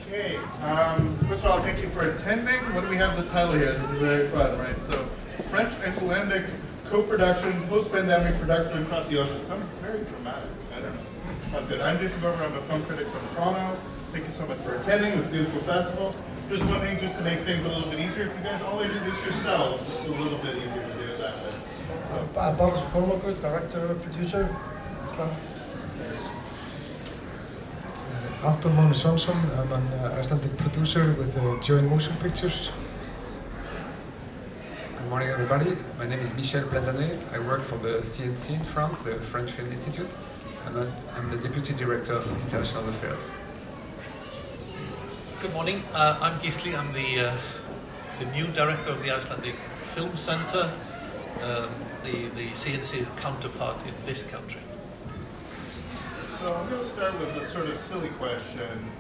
Okay, first of all, thank you for attending. What do we have the title here? This is very fun, right? So, French-Icelandic co-production, post-pandemic production across the ocean. Sounds very dramatic. I don't know. Sounds good. I'm Jason Gorber. I'm a film critic from Toronto. Thank you so much for attending this beautiful festival. Just one thing, just to make things a little bit easier, if you guys all introduce yourselves, it's a little bit easier to do it that way. So. Baltasar Kormákur, director, producer. Anton Máni Svansson, I'm an Icelandic producer with Joint Motion Pictures. Good morning, everybody. My name is Michel Plazanet. I work for the CNC in France, the French Film Institute, and I'm the Deputy Director of International Affairs. Good morning. I'm Gísli. I'm the new director of the Icelandic Film Centre, the CNC's counterpart in this country. So I'm going to start with a sort of silly question.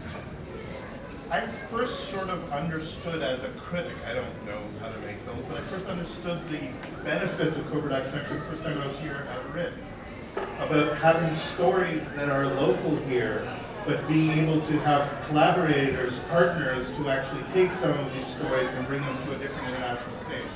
I first sort of understood as a critic, I don't know how to make films, but I first understood the benefits of co-production actually the first time I was here at RIFF, about having stories that are local here, but being able to have collaborators, partners, to actually take some of these stories and bring them to a different international stage.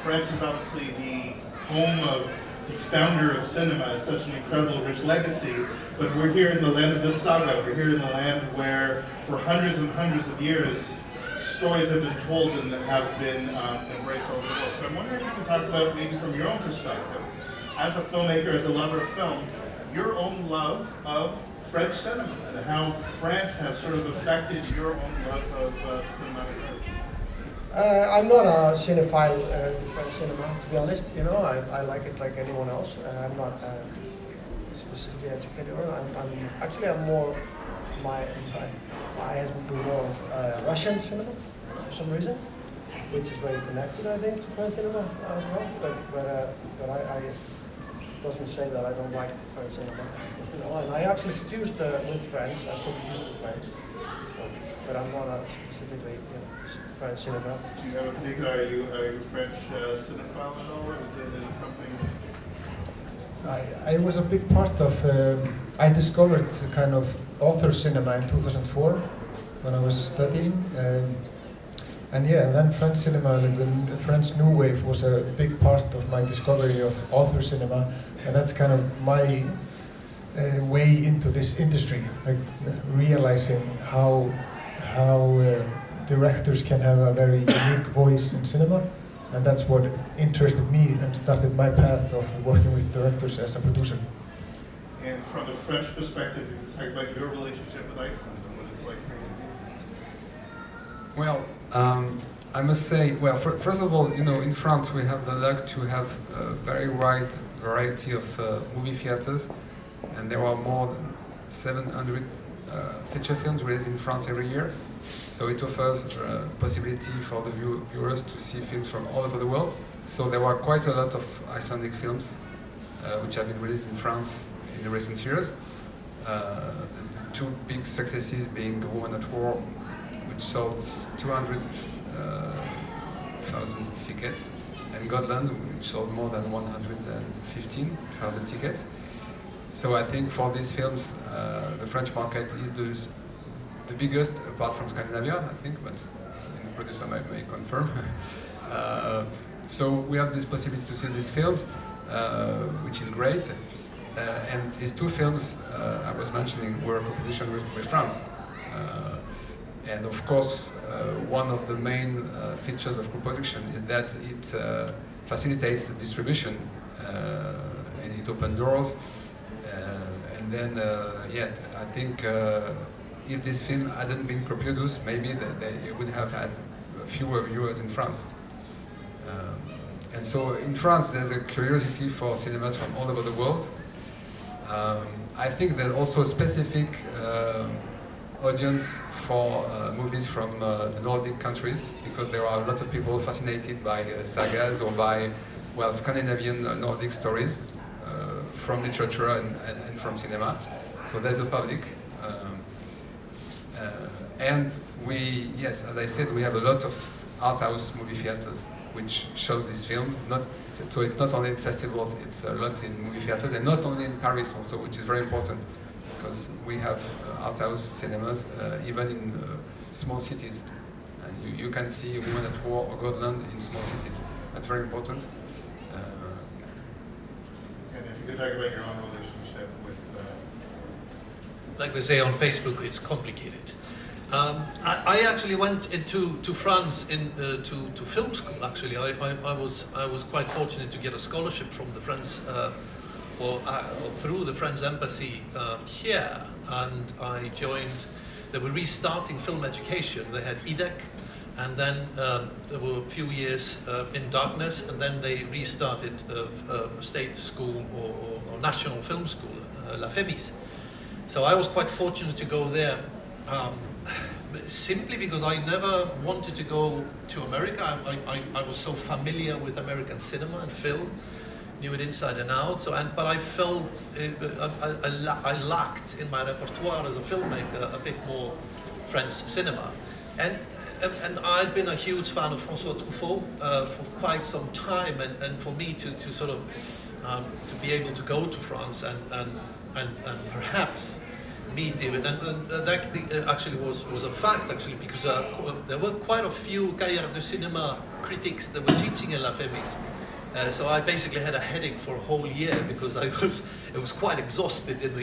France is obviously the home of the founder of cinema, is such an incredible, rich legacy, but we're here in the land of the saga. We're here in the land where, for hundreds and hundreds of years, stories have been told and that have been embraced all over the world. So I'm wondering if you can talk about, maybe from your own perspective, as a filmmaker, as a lover of film, your own love of French cinema and how France has sort of affected your own love of cinematic art. I'm not a cinephile in French cinema, to be honest. You know, I like it like anyone else. I'm not specifically educated on it. I'm more, my eye has been more of Russian cinema for some reason, which is very connected, I think, to French cinema as well. But I doesn't say that I don't like French cinema. You know, and I actually produced with French. I produced with French, but I'm not specifically French cinema. Do you have a particular? Are you French cinephile at all, or is it something? I was a big part of. I discovered kind of author cinema in 2004 when I was studying, and then French cinema, the French New Wave, was a big part of my discovery of author cinema, and that's kind of my way into this industry, like realizing how directors can have a very unique voice in cinema, and that's what interested me and started my path of working with directors as a producer. And from the French perspective, you talk about your relationship with Iceland and what it's like here. Well, I must say, well, first of all, in France we have the luck to have a very wide variety of movie theaters, and there are more than 700 feature films released in France every year. So it offers possibility for the viewers to see films from all over the world. So there are quite a lot of Icelandic films which have been released in France in the recent years. Two big successes being The Woman at War, which sold 200,000 tickets, and Godland, which sold more than 115,000 tickets. So I think for these films, the French market is the biggest, apart from Scandinavia, I think, but the producer may confirm. So we have this possibility to see these films, which is great. And these two films I was mentioning were a co-production with France. And of course, one of the main features of co-production is that it facilitates the distribution and it opens doors. And then, I think if this film hadn't been co-produced, maybe they would have had fewer viewers in France. And so in France, there's a curiosity for cinemas from all over the world. I think there's also a specific audience for movies from the Nordic countries, because there are a lot of people fascinated by sagas or by, Scandinavian Nordic stories from literature and from cinema. So there's a public. And as I said, we have a lot of art house movie theaters which shows this film. So it's not only in festivals, it's a lot in movie theaters, and not only in Paris also, which is very important, because we have art house cinemas even in small cities. And you can see Women at War or Gotland in small cities. That's very important. And if you could talk about your own relationship with... Like they say on Facebook, it's complicated. I actually went to France to film school. Actually, I was quite fortunate to get a scholarship from the French, through the French embassy here, and I joined. They were restarting film education. They had IDEC, and then there were a few years in darkness, and then they restarted state school or national film school, La Femis. So I was quite fortunate to go there. Simply because I never wanted to go to America. I was so familiar with American cinema and film, knew it inside and out. But I felt I lacked in my repertoire as a filmmaker a bit more French cinema, and I'd been a huge fan of François Truffaut for quite some time, and for me to sort of to be able to go to France and perhaps meet him, and that actually was a fact, actually, because there were quite a few cahiers de cinema critics that were teaching in La Femis. So I basically had a headache for a whole year because I was quite exhausted in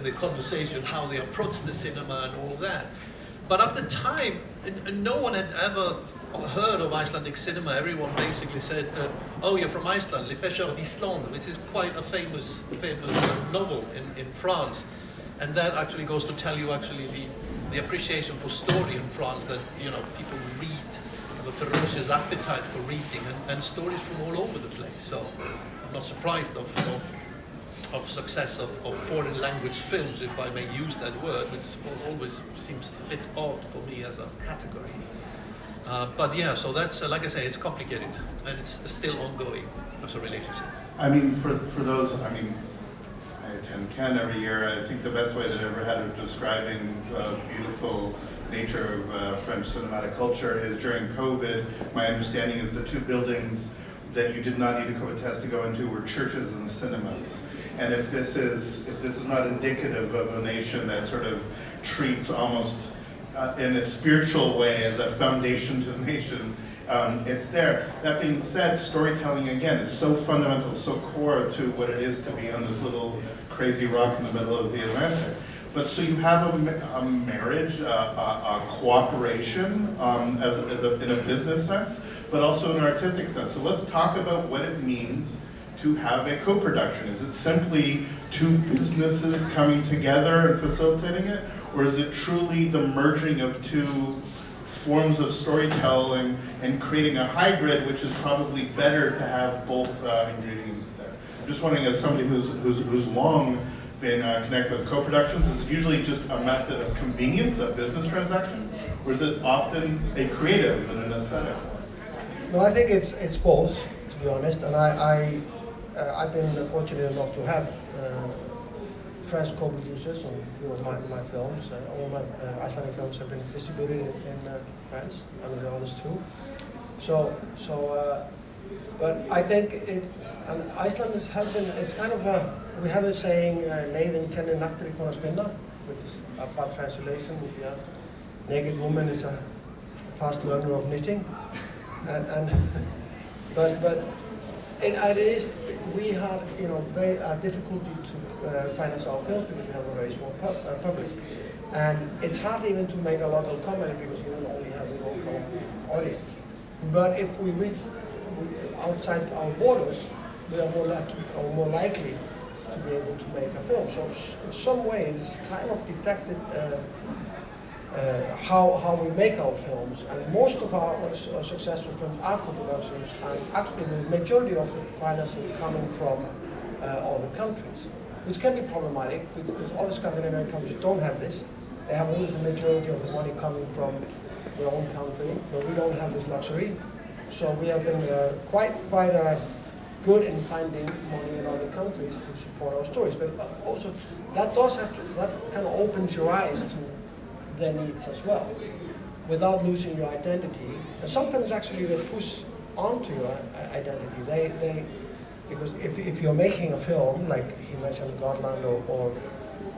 the conversation, how they approached the cinema and all that. But at the time, no one had ever heard of Icelandic cinema. Everyone basically said, "Oh, you're from Iceland, Les Pêcheurs d'Islande," which is quite a famous novel in France. And that actually goes to tell you actually the appreciation for story in France, that people read, have a ferocious appetite for reading, and stories from all over the place. So I'm not surprised of success of foreign language films, if I may use that word, which always seems a bit odd for me as a category. But yeah, so that's, like I say, it's complicated, and it's still ongoing as a relationship. I mean, for those, I attend Cannes every year. I think the best way that I ever had of describing the beautiful nature of French cinematic culture is during COVID. My understanding is the two buildings that you did not need a COVID test to go into were churches and cinemas. And if this is not indicative of a nation that sort of treats almost in a spiritual way as a foundation to the nation, it's there. That being said, storytelling again is so fundamental, so core to what it is to be on this little crazy rock in the middle of the Atlantic. But so you have a marriage, a cooperation in a business sense, but also in an artistic sense. So let's talk about what it means to have a co-production. Is it simply two businesses coming together and facilitating it? Or is it truly the merging of two forms of storytelling and creating a hybrid, which is probably better to have both ingredients there? I'm just wondering, as somebody who's long been connected with co-productions, is it usually just a method of convenience, a business transaction, or is it often a creative and an aesthetic one? No, I think it's both, to be honest, and I've been fortunate enough to have French co-producers on a few of my films. All my Icelandic films have been distributed in France, and the others too. But I think and Iceland has been, it's kind of we have the saying, "Leiðin kennir naktri kona spinna," which is a bad translation. A naked woman is a fast learner of knitting, but it is. We had very difficulty to finance our films because we have a very small public, and it's hard even to make a local comedy because you don't only have the local audience. But if we reach outside our borders, we are more lucky or more likely to be able to make a film. So in some way, it's kind of detected how we make our films, and most of our successful films are co-productions, and actually the majority of the financing coming from other countries, which can be problematic because other Scandinavian countries don't have this. They have always the majority of the money coming from their own country, but we don't have this luxury. So we have been quite good in finding money in other countries to support our stories. But also that kind of opens your eyes to their needs as well, without losing your identity. And sometimes actually they push onto your identity. Because if you're making a film, like he mentioned Gotland or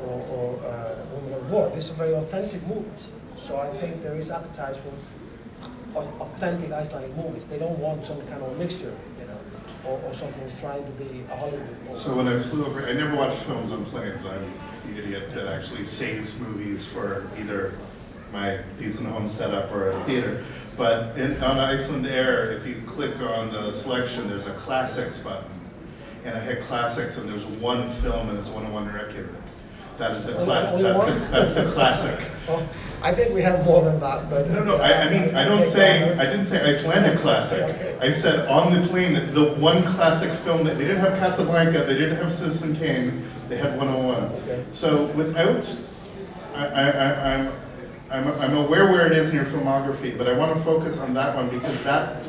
Women at War, these are very authentic movies. So I think there is appetite for authentic Icelandic movies. They don't want some kind of mixture, you know, or something that's trying to be a Hollywood movie. So when I flew over, I never watched films on planes. I'm the idiot that actually saves movies for either my decent home setup or a theater. But on Iceland Air, if you click on the selection, there's a classics button. And I hit classics, and there's one film, and it's 101 Reykjavik. That is the classic. That's the classic. Well, I think we have more than that, but No. I mean, I didn't say Icelandic classic. Okay. I said on the plane, the one classic film that they didn't have Casablanca, they didn't have Citizen Kane, they had 101. Okay. So without, I'm aware where it is in your filmography, but I want to focus on that one because that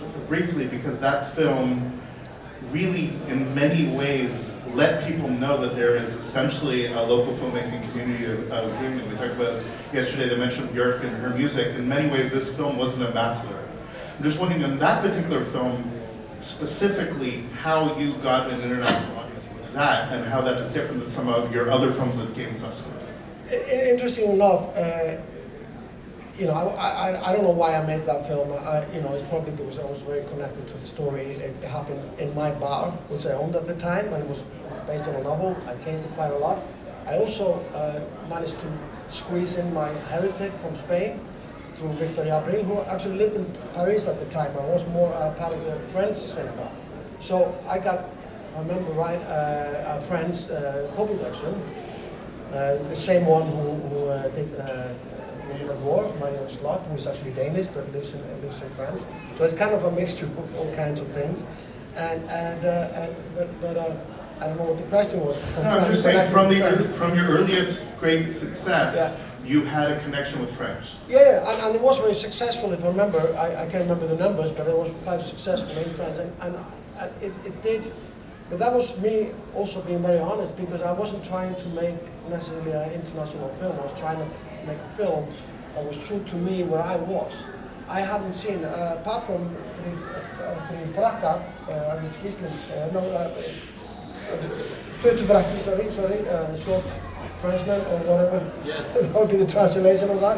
film really, in many ways, let people know that there is essentially a local filmmaking community of agreement. We talked about yesterday, they mentioned Björk and her music. In many ways, this film was an ambassador. I'm just wondering, in that particular film, specifically, how you got an international audience with that, and how that is different than some of your other films that came subsequently. Interesting enough, you know, I don't know why I made that film. You know, it's probably because I was very connected to the story. It happened in my bar, which I owned at the time, and it was based on a novel. I changed it quite a lot. I also managed to squeeze in my heritage from Spain through Victoria Abril, who actually lived in Paris at the time. I was more part of the French cinema. So I remember right, a French co-production, the same one who did Women at War, Marion Slot, who is actually Danish but lives in France. So it's kind of a mixture of all kinds of things. But I don't know what the question was. No, I'm just saying, from your earliest great success, you had a connection with French. Yeah, and it was very successful. If I remember, I can't remember the numbers, but it was quite successful in France, and it did. But that was me also being very honest, because I wasn't trying to make necessarily an international film. I was trying to make a film that was true to me where I was. I hadn't seen, apart from Frakka, which Gísli, sorry, short Frenchman or whatever. Yeah. That would be the translation of that.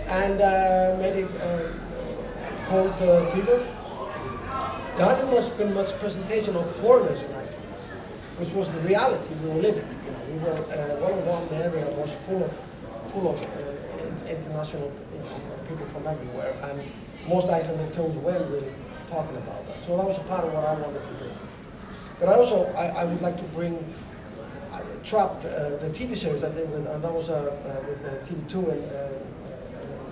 And maybe Cold Fever. There hasn't been much presentation of foreigners in Iceland, which was the reality we were living. You know, we were 101. The area was full of international people from everywhere, and most Icelandic films weren't really talking about that. So that was a part of what I wanted to do. But I would like to bring Trapped, the TV series I did with, and that was with TV2 in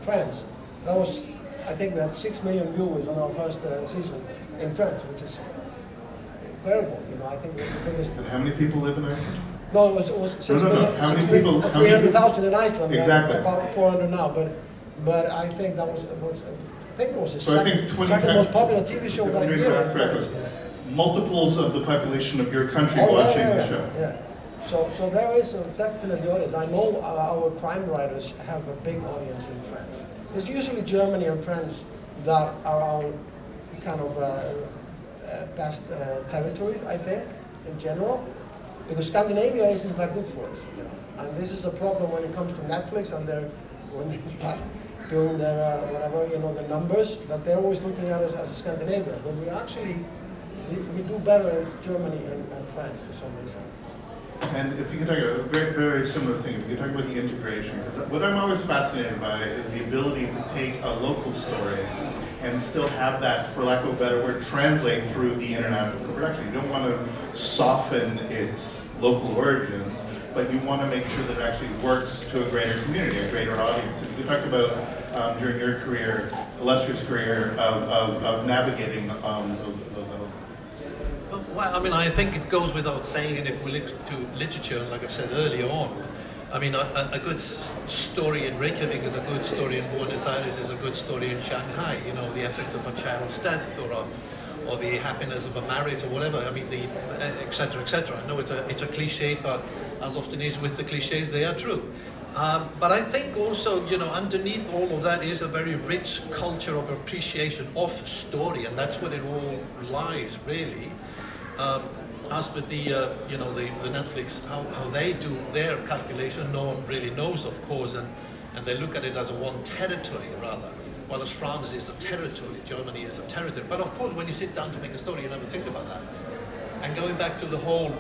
France. That was, I think we had 6 million viewers on our first season in France, which is incredible. You know, I think it's the biggest. And how many people live in Iceland? No, it was 6 million. How many people? 300,000 in Iceland. Exactly. About 400 now, but I think that was I think it was the second most popular TV show that year. Multiples of the population of your country watching the show. Yeah. So there is definitely audience. I know our crime writers have a big audience in France. It's usually Germany and France that are our kind of best territories, I think, in general, because Scandinavia isn't that good for us, you know. And this is a problem when it comes to Netflix and when they start doing their whatever, you know, the numbers, that they're always looking at us as a Scandinavia, but we do better in Germany and France for some reason. And if you could talk about a very, very similar thing, if you could talk about the integration, because what I'm always fascinated by is the ability to take a local story and still have that, for lack of a better word, translate through the international co-production. You don't want to soften its local origins, but you want to make sure that it actually works to a greater community, a greater audience. If you could talk about, during your career, illustrious career, of navigating those elements. Well, I mean, I think it goes without saying, and if we look to literature, like I said earlier on, I mean, a good story in Reykjavik is a good story in Buenos Aires, is a good story in Shanghai. You know, the effect of a child's death, or the happiness of a marriage, or whatever. I mean, etc., etc. I know it's a cliche, but as often is with the cliches, they are true. But I think also, you know, underneath all of that is a very rich culture of appreciation of story, and that's what it all lies, really. As with the, you know, the Netflix, how they do their calculation, no one really knows, of course, and and they look at it as a one territory rather, whereas France is a territory, Germany is a territory. But of course, when you sit down to make a story, you never think about that. And going back to the whole,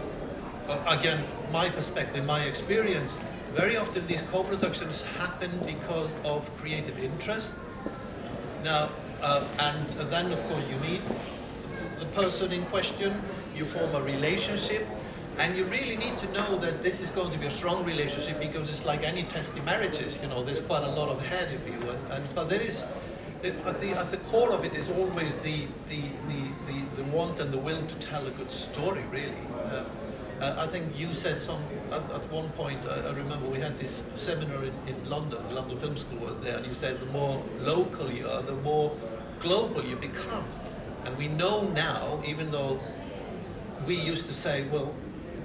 again, my perspective, my experience, very often these co-productions happen because of creative interest. Now, and then of course you meet the person in question, you form a relationship, and you really need to know that this is going to be a strong relationship, because it's like any testy marriages, you know, there's quite a lot of head of you, but there is, at the core of it is always the want and the will to tell a good story, really. I think you said at one point, I remember we had this seminar in London, the London Film School was there, and you said the more local you are, the more global you become. And we know now, even though we used to say, well,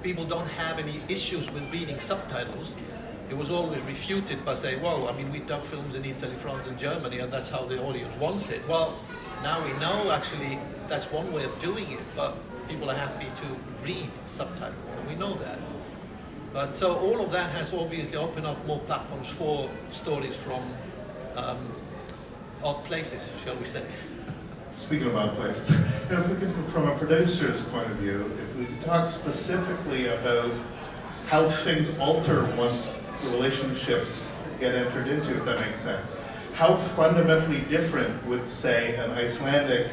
people don't have any issues with reading subtitles, it was always refuted by saying, well, I mean, we dub films in Italy, France, and Germany, and that's how the audience wants it. Well, now we know actually that's one way of doing it, but people are happy to read subtitles, and we know that. But so all of that has obviously opened up more platforms for stories from odd places, shall we say. Speaking of odd places, now if we can, from a producer's point of view, if we could talk specifically about how things alter once the relationships get entered into, if that makes sense. How fundamentally different would, say, an Icelandic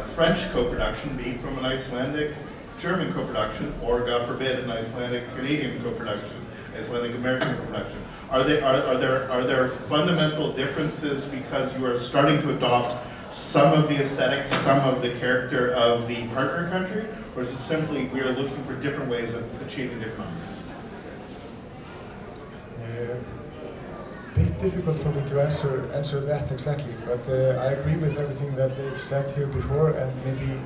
French co-production be from an Icelandic German co-production, or God forbid, an Icelandic Canadian co-production, Icelandic American co-production? Are there fundamental differences because you are starting to adopt some of the aesthetics, some of the character of the partner country, or is it simply we are looking for different ways of achieving different audiences? Bit difficult for me to answer that exactly, but I agree with everything that they've said here before, and maybe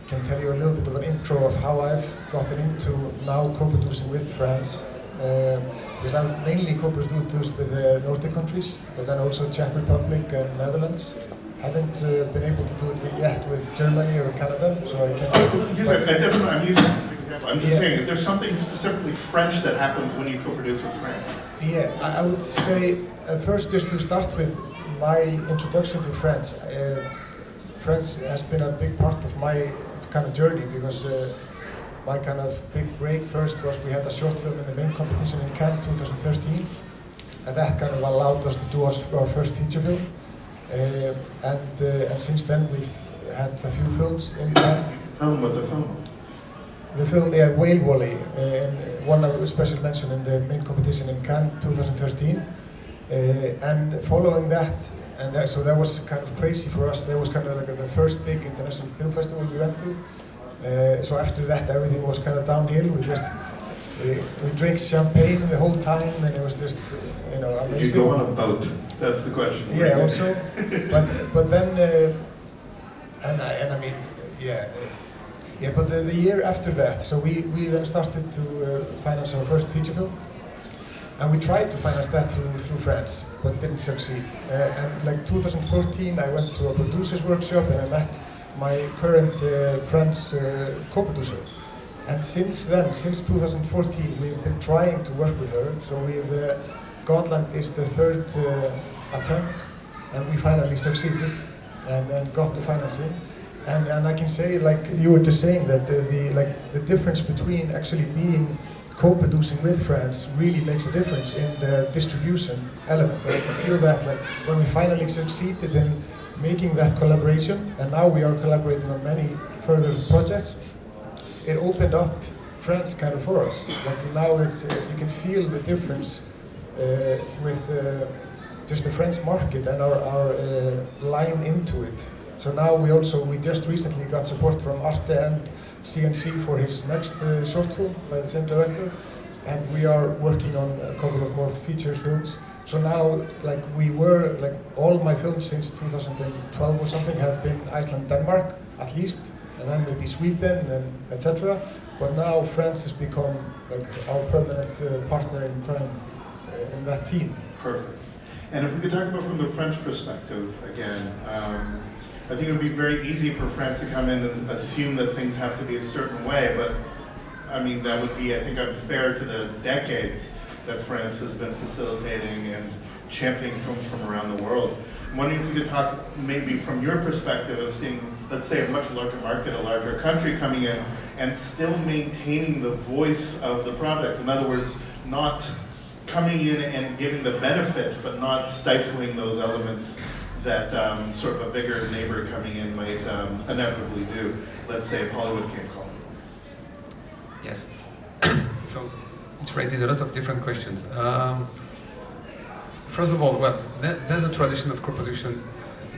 can tell you a little bit of an intro of how I've gotten into now co-producing with France. Because I'm mainly co-produced with the Nordic countries, but then also Czech Republic and Netherlands. Haven't been able to do it yet with Germany or Canada, so I can't. I'm just saying that there's something specifically French that happens when you co-produce with France. Yeah, I would say first, just to start with my introduction to France. France has been a big part of my kind of journey, because my kind of big break first was we had a short film in the main competition in Cannes 2013, and that kind of allowed us to do our first feature film. And since then we've had a few films in Cannes. Tell them what the film was. The film, yeah, Whale Volley, won a special mention in the main competition in Cannes 2013. And following that, so that was kind of crazy for us. That was kind of like the first big international film festival we went through. So after that, everything was kind of downhill. We drank champagne the whole time, and it was just, amazing. Did you go on a boat? That's the question. Yeah, right? Also, but then, but the year after that, so we then started to finance our first feature film, and we tried to finance that through France, but didn't succeed. And like 2014, I went to a producer's workshop, and I met my current French co-producer. And since then, since 2014, we've been trying to work with her. So Gotland is the third attempt, and we finally succeeded and got the financing. And I can say, like you were just saying, that the difference between actually being co-producing with France really makes a difference in the distribution element. And I can feel that, like, when we finally succeeded in making that collaboration, and now we are collaborating on many further projects, it opened up France kind of for us. Like now it's, you can feel the difference with just the French market and our line into it. So now we just recently got support from Arte and CNC for his next short film by the same director, and we are working on a couple of more feature films. So now, like all my films since 2012 or something have been Iceland, Denmark at least, and then maybe Sweden and etc. But now France has become like our permanent partner in crime in that team. Perfect. And if we could talk about from the French perspective again, I think it would be very easy for France to come in and assume that things have to be a certain way, but I mean, that would be, I think, unfair to the decades that France has been facilitating and championing films from around the world. I'm wondering if you could talk maybe from your perspective of seeing, let's say, a much larger market, a larger country coming in, and still maintaining the voice of the product. In other words, not coming in and giving the benefit, but not stifling those elements that sort of a bigger neighbor coming in might inevitably do. Let's say if Hollywood came calling. Yes. So it raises a lot of different questions. First of all, well, there's a tradition of co-production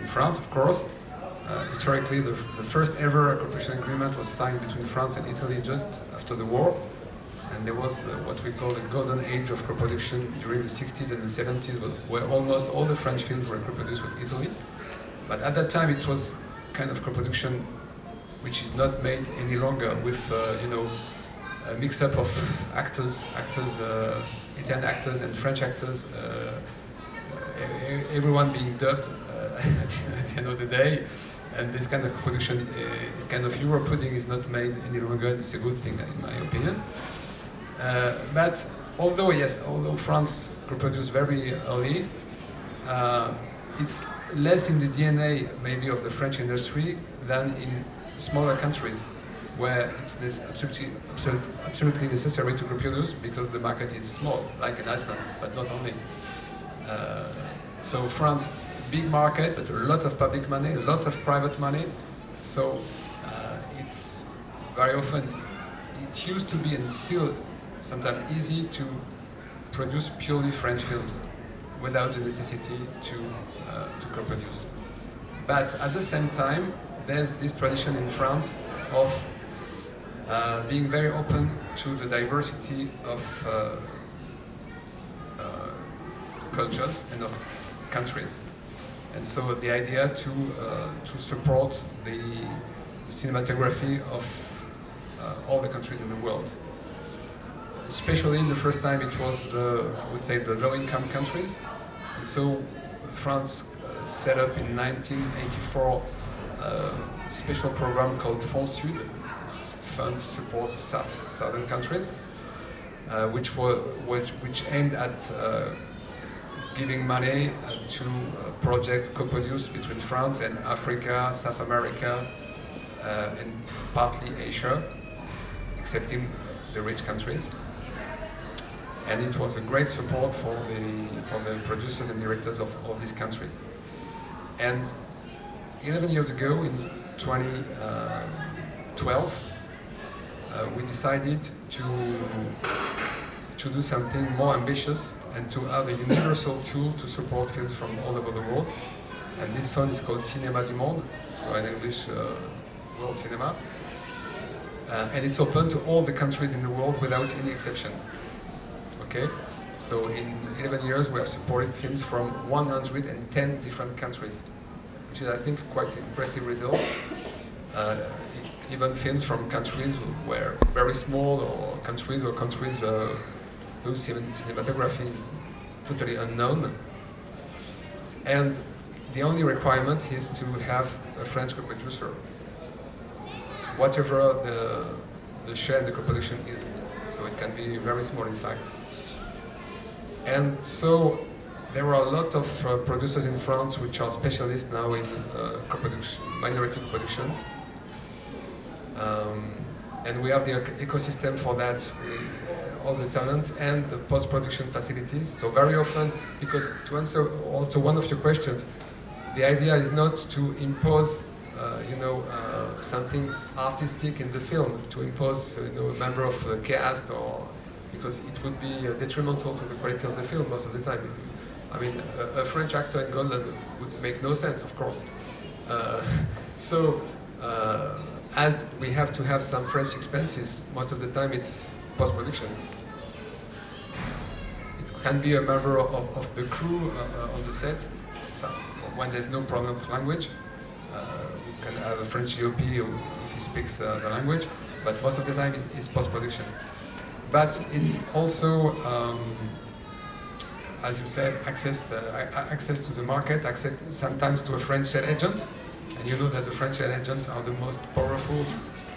in France, of course. Historically, the first ever co-production agreement was signed between France and Italy just after the war. And there was what we call the golden age of co-production during the 60s and the 70s, where almost all the French films were co-produced with Italy. But at that time, it was kind of co-production which is not made any longer with, you know, a mix-up of actors, Italian actors and French actors, everyone being dubbed at the end of the day. And this kind of production, kind of Euro pudding is not made any longer. It's a good thing, in my opinion. But although France co-produced very early, it's less in the DNA maybe of the French industry than in smaller countries, where it's absolutely necessary to co-produce because the market is small, like in Iceland, but not only. So France is a big market, but a lot of public money, a lot of private money. So it's very often, it used to be and it's still sometimes easy to produce purely French films without the necessity to co-produce. But at the same time, there's this tradition in France of being very open to the diversity of cultures and of countries. And so the idea to support the cinematography of all the countries in the world. Especially the first time it was I would say the low-income countries. And so France set up in 1984 a special program called Fonds Sud, fund to support southern countries, which aimed at giving money to projects co-produced between France and Africa, South America, and partly Asia, excepting the rich countries. And it was a great support for the producers and directors of all these countries. And 11 years ago, in 2012, we decided to do something more ambitious and to have a universal tool to support films from all over the world. And this fund is called Cinéma du Monde, so in English, World Cinema. And it's open to all the countries in the world without any exception. Okay? So in 11 years, we have supported films from 110 different countries, which is, I think, quite an impressive result. Even films from countries where very small, or countries whose cinematography is totally unknown. And the only requirement is to have a French co-producer, whatever the share in the co-production is. So it can be very small, in fact. And so there are a lot of producers in France which are specialists now in co-production, minority productions. And we have the ecosystem for that, all the talents and the post-production facilities. So very often, because to answer also one of your questions, the idea is not to impose, something artistic in the film, to impose, a member of the cast, or because it would be detrimental to the quality of the film most of the time. I mean, a French actor in Gorber would make no sense, of course. As we have to have some French expenses, most of the time it's post-production. It can be a member of the crew on the set. So when there's no problem with language, we can have a French GOP if he speaks the language, but most of the time it's post-production. But it's also, as you said, access to the market, access sometimes to a French set agent. And you know that the French set agents are the most powerful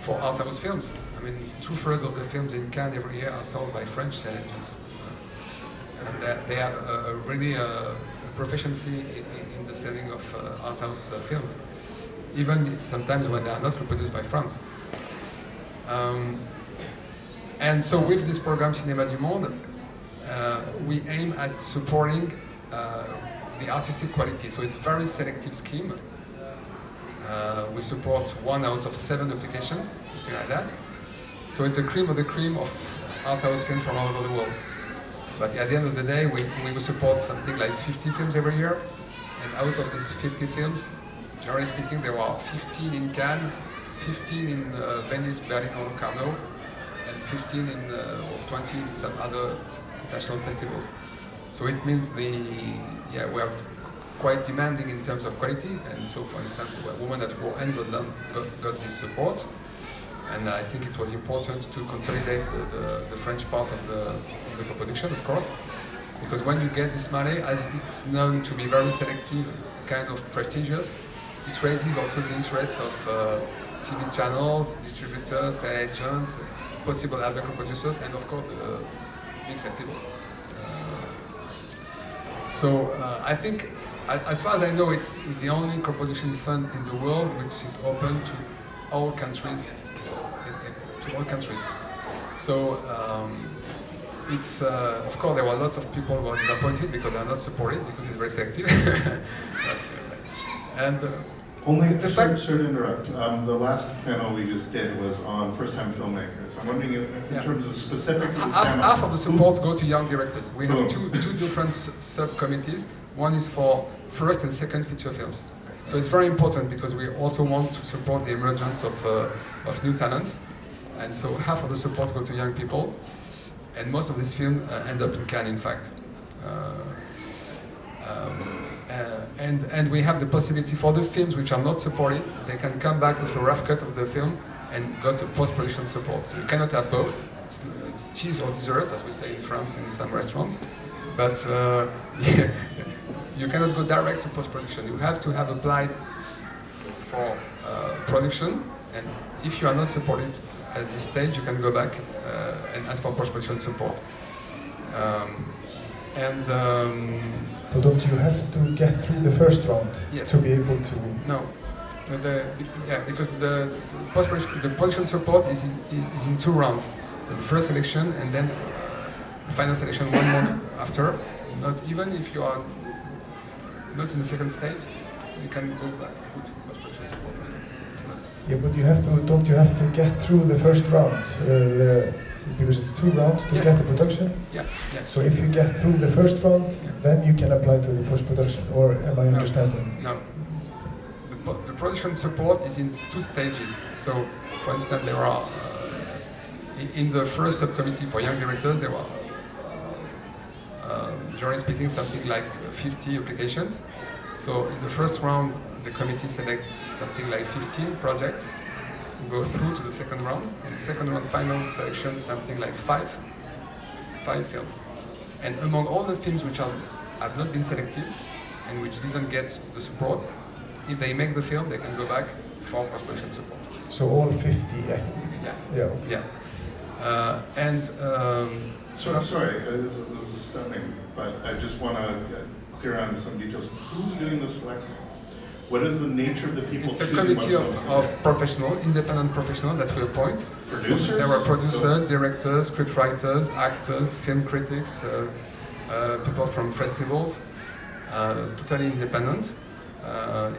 for art house films. I mean, 2/3 of the films in Cannes every year are sold by French set agents. and they have really a proficiency in the selling of art house films, even sometimes when they are not co-produced by France. And so with this program Cinéma du Monde, we aim at supporting the artistic quality. So it's a very selective scheme. We support 1 out of 7 applications, something like that. So it's the cream of the cream of art house films from all over the world. But at the end of the day, we will support something like 50 films every year. And out of these 50 films, generally speaking, there are 15 in Cannes, 15 in Venice, Berlin, or Locarno, and 15 in, or 20 in some other international festivals. So it means we are quite demanding in terms of quality. And so, for instance, Women at War and Godland got this support. And I think it was important to consolidate the French part of the co-production, of course, because when you get this money, as it's known to be very selective, kind of prestigious, it raises also the interest of TV channels, distributors, agents, possible other co-producers, and of course the big festivals. I think, as far as I know, it's the only co-production fund in the world which is open to all countries. So it's of course there were a lot of people who are disappointed because they are not supported because it's very selective. And only the fact. Sorry to interrupt. The last panel we just did was on first-time filmmakers. I'm wondering in terms of specifics of this panel. Half of the supports go to young directors. We have two different subcommittees. One is for first and second feature films. So it's very important because we also want to support the emergence of new talents. And so half of the support go to young people, and most of these films end up in Cannes, in fact. And we have the possibility for the films which are not supported, they can come back with a rough cut of the film and got a post-production support. So you cannot have both. It's cheese or dessert, as we say in France in some restaurants. But you cannot go direct to post-production. You have to have applied for production, and if you are not supported at this stage, you can go back and ask for post-production support. But don't you have to get through the first round to be able to? No, because the post-production support is in 2 rounds. The first selection and then final selection 1 month after. Not even if you are not in the second stage, you can go back to post-production support. Yeah, but don't you have to get through the first round? Because it's 2 rounds to get the production? Yeah. So if you get through the first round, then you can apply to the post-production, or am I understanding? No. The production support is in 2 stages. So, for instance, there are, in the first subcommittee for young directors, there are, generally speaking, something like 50 applications. So in the first round, the committee selects something like 15 projects, go through to the second round. In the second round, final selection, something like 5 films. And among all the films which have not been selected and which didn't get the support, if they make the film, they can go back for post-production support. So all 50? Yeah. Sorry, this is stunning, but I just want to clear on some details. Who's doing the selecting? What is the nature of the people choosing? It's a committee of professionals, independent professionals that we appoint. Producers? So there are producers, directors, scriptwriters, actors, film critics, people from festivals, totally independent.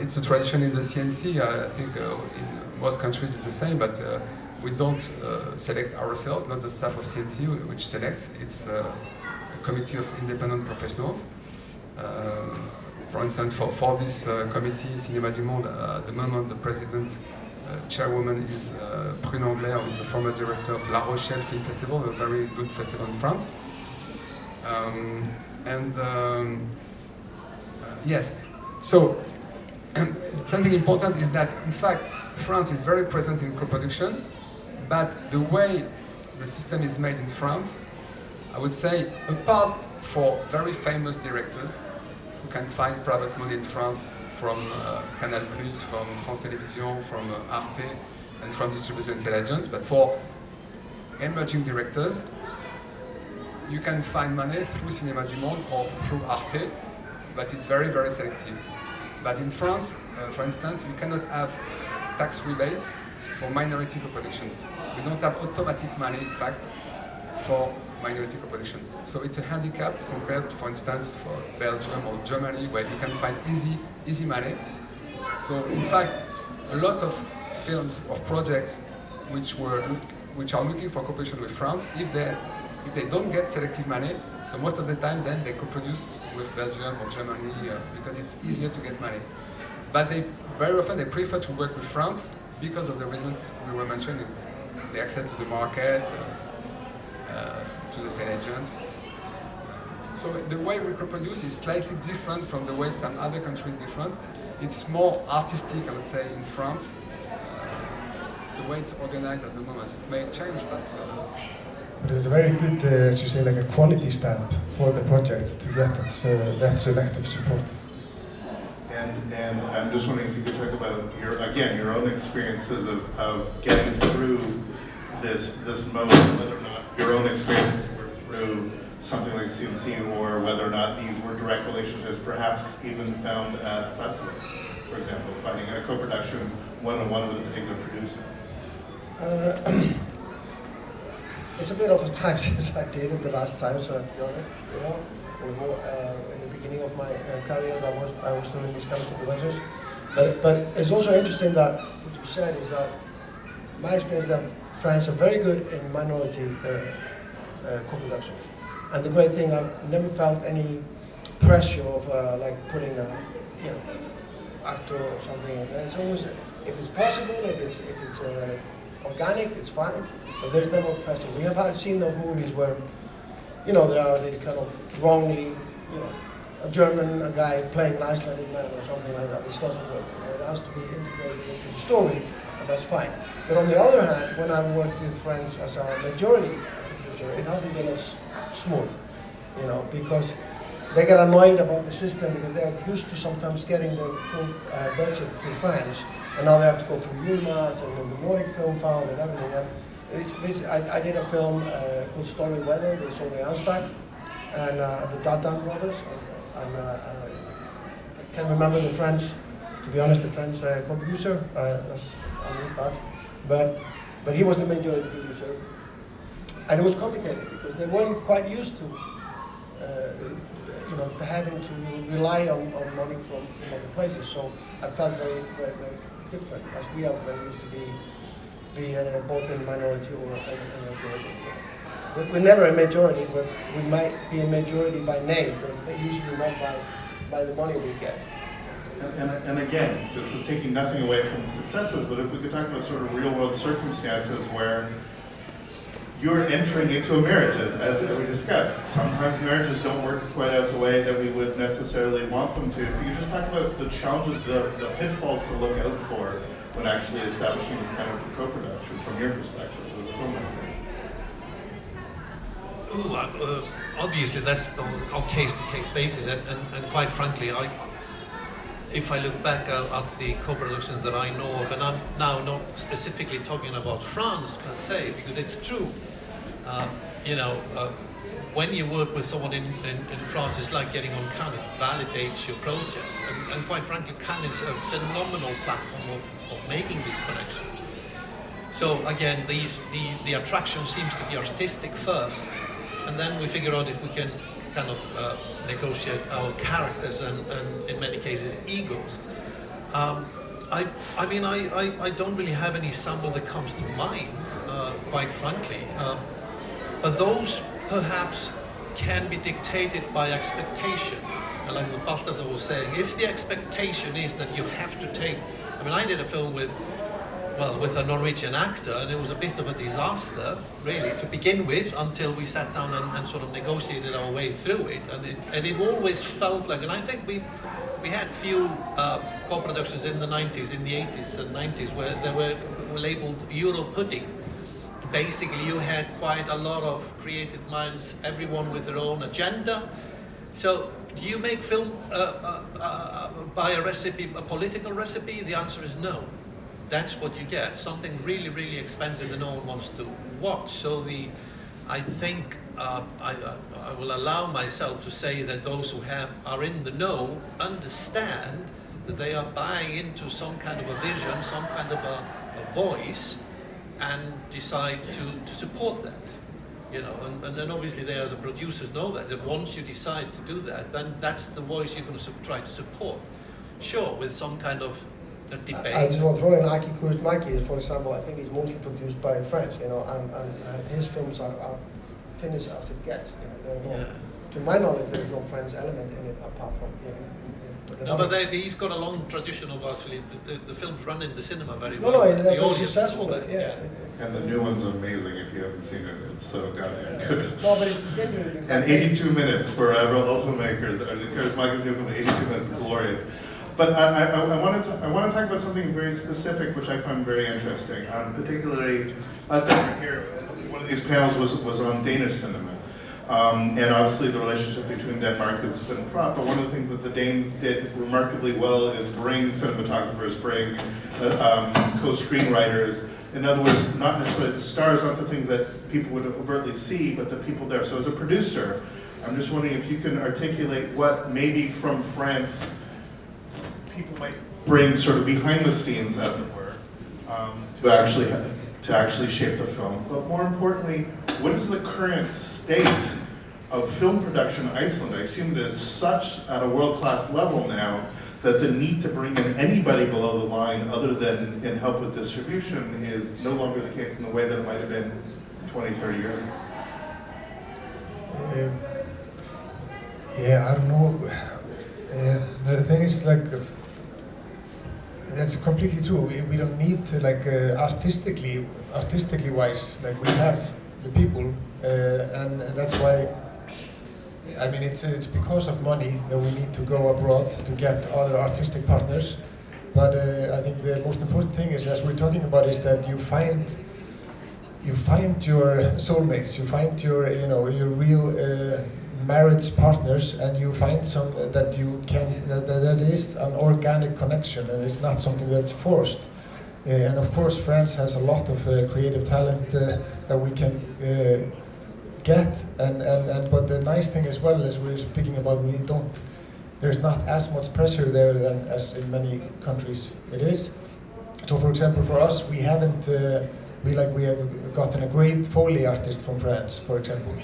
It's a tradition in the CNC. I think in most countries it's the same, but we don't select ourselves, not the staff of CNC which selects. It's a committee of independent professionals. For instance, for this committee, Cinéma du Monde, at the moment the president, chairwoman is Prune Anglais, who is the former director of La Rochelle Film Festival, a very good festival in France. Yes, so something important is that, in fact, France is very present in co-production, but the way the system is made in France, I would say, apart for very famous directors who can find private money in France from Canal+, from France Télévisions, from Arte, and from distributors and sale agents, but for emerging directors, you can find money through Cinéma du Monde or through Arte, but it's very, very selective. But in France, for instance, you cannot have tax rebate for minority co-productions. We don't have automatic money, in fact, for minority co-production. So it's a handicap compared, for instance, for Belgium or Germany, where you can find easy money. So in fact, a lot of films, of projects, which are looking for cooperation with France, if they don't get selective money, so most of the time then they co-produce with Belgium or Germany because it's easier to get money. But very often they prefer to work with France because of the reasons we were mentioning, the access to the market, to the sale agents. So the way we co-produce is slightly different from the way some other countries different. It's more artistic, I would say, in France. It's the way it's organized at the moment. It may change, but it's a very good, as you say, like a quality stamp for the project to get that selective support. And I'm just wondering if you could talk about your own experiences of getting through this mode, whether or not your own experience were through something like CNC, or whether or not these were direct relationships, perhaps even found at festivals, for example, finding a co-production one-on-one with a particular producer. It's a bit of a time since I did it the last time, so to be honest, in the beginning of my career, I was doing these kind of co-productions. But it's also interesting that what you said is that my experience that France are very good in minority co-productions. And the great thing, I've never felt any pressure of like putting a actor or something. And it's always, if it's possible, if it's organic, it's fine. But there's never pressure. We have seen those movies where, there are these kind of wrongly, a German guy playing an Icelandic man or something like that, which doesn't work. It has to be integrated into the story, and that's fine. But on the other hand, when I've worked with friends as a majority producer, it hasn't been as smooth, because they get annoyed about the system because they're used to sometimes getting their full budget through France, and now they have to go through UMAS and then the Nordic Film Fund and everything. And I did a film called Stormy Weather with Solveig Ansbach and the Dardan brothers. And I can't remember the French, to be honest, the French co-producer. That's bad. But he was the majority producer. And it was complicated because they weren't quite used to having to rely on money from other places. So I felt very, very, very different, as we are very used to be both in minority or a majority. We're never a majority, but we might be a majority by name, but usually not by the money we get. And again, this is taking nothing away from the successes, but if we could talk about sort of real-world circumstances where you're entering into a marriage, as we discussed. Sometimes marriages don't work quite out the way that we would necessarily want them to. If you could just talk about the challenges, the pitfalls to look out for when actually establishing this kind of co-production from your perspective as a filmmaker. Obviously, that's on case-to-case basis, and quite frankly, if I look back at the co-productions that I know of, and I'm now not specifically talking about France per se, because it's true, when you work with someone in France, it's like getting on Cannes, it validates your project, and quite frankly, Cannes is a phenomenal platform of making these connections. So again, the attraction seems to be artistic first, and then we figure out if we can kind of negotiate our characters and in many cases egos. I don't really have any sample that comes to mind, quite frankly. But those perhaps can be dictated by expectation. And like what Baltasar was saying, if the expectation is that you have to take, I did a film with a Norwegian actor, and it was a bit of a disaster, really, to begin with, until we sat down and sort of negotiated our way through it. And it always felt like, and I think we had few co-productions in the 90s, in the 80s and 90s, where they were labeled Euro pudding. Basically, you had quite a lot of creative minds, everyone with their own agenda. So, do you make film by a recipe, a political recipe? The answer is no. That's what you get, something really, really expensive that no one wants to watch. So I think I will allow myself to say that those who are in the know understand that they are buying into some kind of a vision, some kind of a voice, and decide to support that. You know, and then obviously they as a producers know that once you decide to do that, then that's the voice you're going to try to support. Sure, with some kind of a debate. I just want to throw in Aki Kaurismäki, for example. I think he's mostly produced by French, you know, and his films are Finnish as it gets. You know, to my knowledge, there is no French element in it apart from, you know. No, but he's got a long tradition of actually the films run in the cinema very well. No, The they're audience successful. know that, Yeah. And the new one's amazing if you haven't seen it. It's so goddamn good. No, but it's interesting. And 82 minutes for all filmmakers. Kaurismäki's new film, 82 minutes, glorious. But I want to talk about something very specific, which I find very interesting. Particularly, last time we were here, one of these panels was on Danish cinema. And obviously the relationship between Denmark has been fraught, but one of the things that the Danes did remarkably well is bring cinematographers, bring co-screenwriters. In other words, not necessarily the stars, not the things that people would overtly see, but the people there. So as a producer, I'm just wondering if you can articulate what maybe from France people might bring sort of behind the scenes, as it were, to actually shape the film. But more importantly, what is the current state of film production in Iceland? I assume it is such at a world-class level now that the need to bring in anybody below the line other than in help with distribution is no longer the case in the way that it might have been 20, 30 years ago. Yeah, I don't know. The thing is, like, that's completely true. We don't need to, like, artistically wise, like, we have the people, and that's why. I mean, it's because of money that we need to go abroad to get other artistic partners. But I think the most important thing is, as we're talking about, is that you find your soulmates, you find your your real marriage partners, and you find some that you can that is an organic connection, and it's not something that's forced. And of course, France has a lot of creative talent that we can get, and but the nice thing as well, as we were speaking about, there's not as much pressure there than as in many countries it is. So for example, for us, we haven't we have gotten a great Foley artist from France, for example,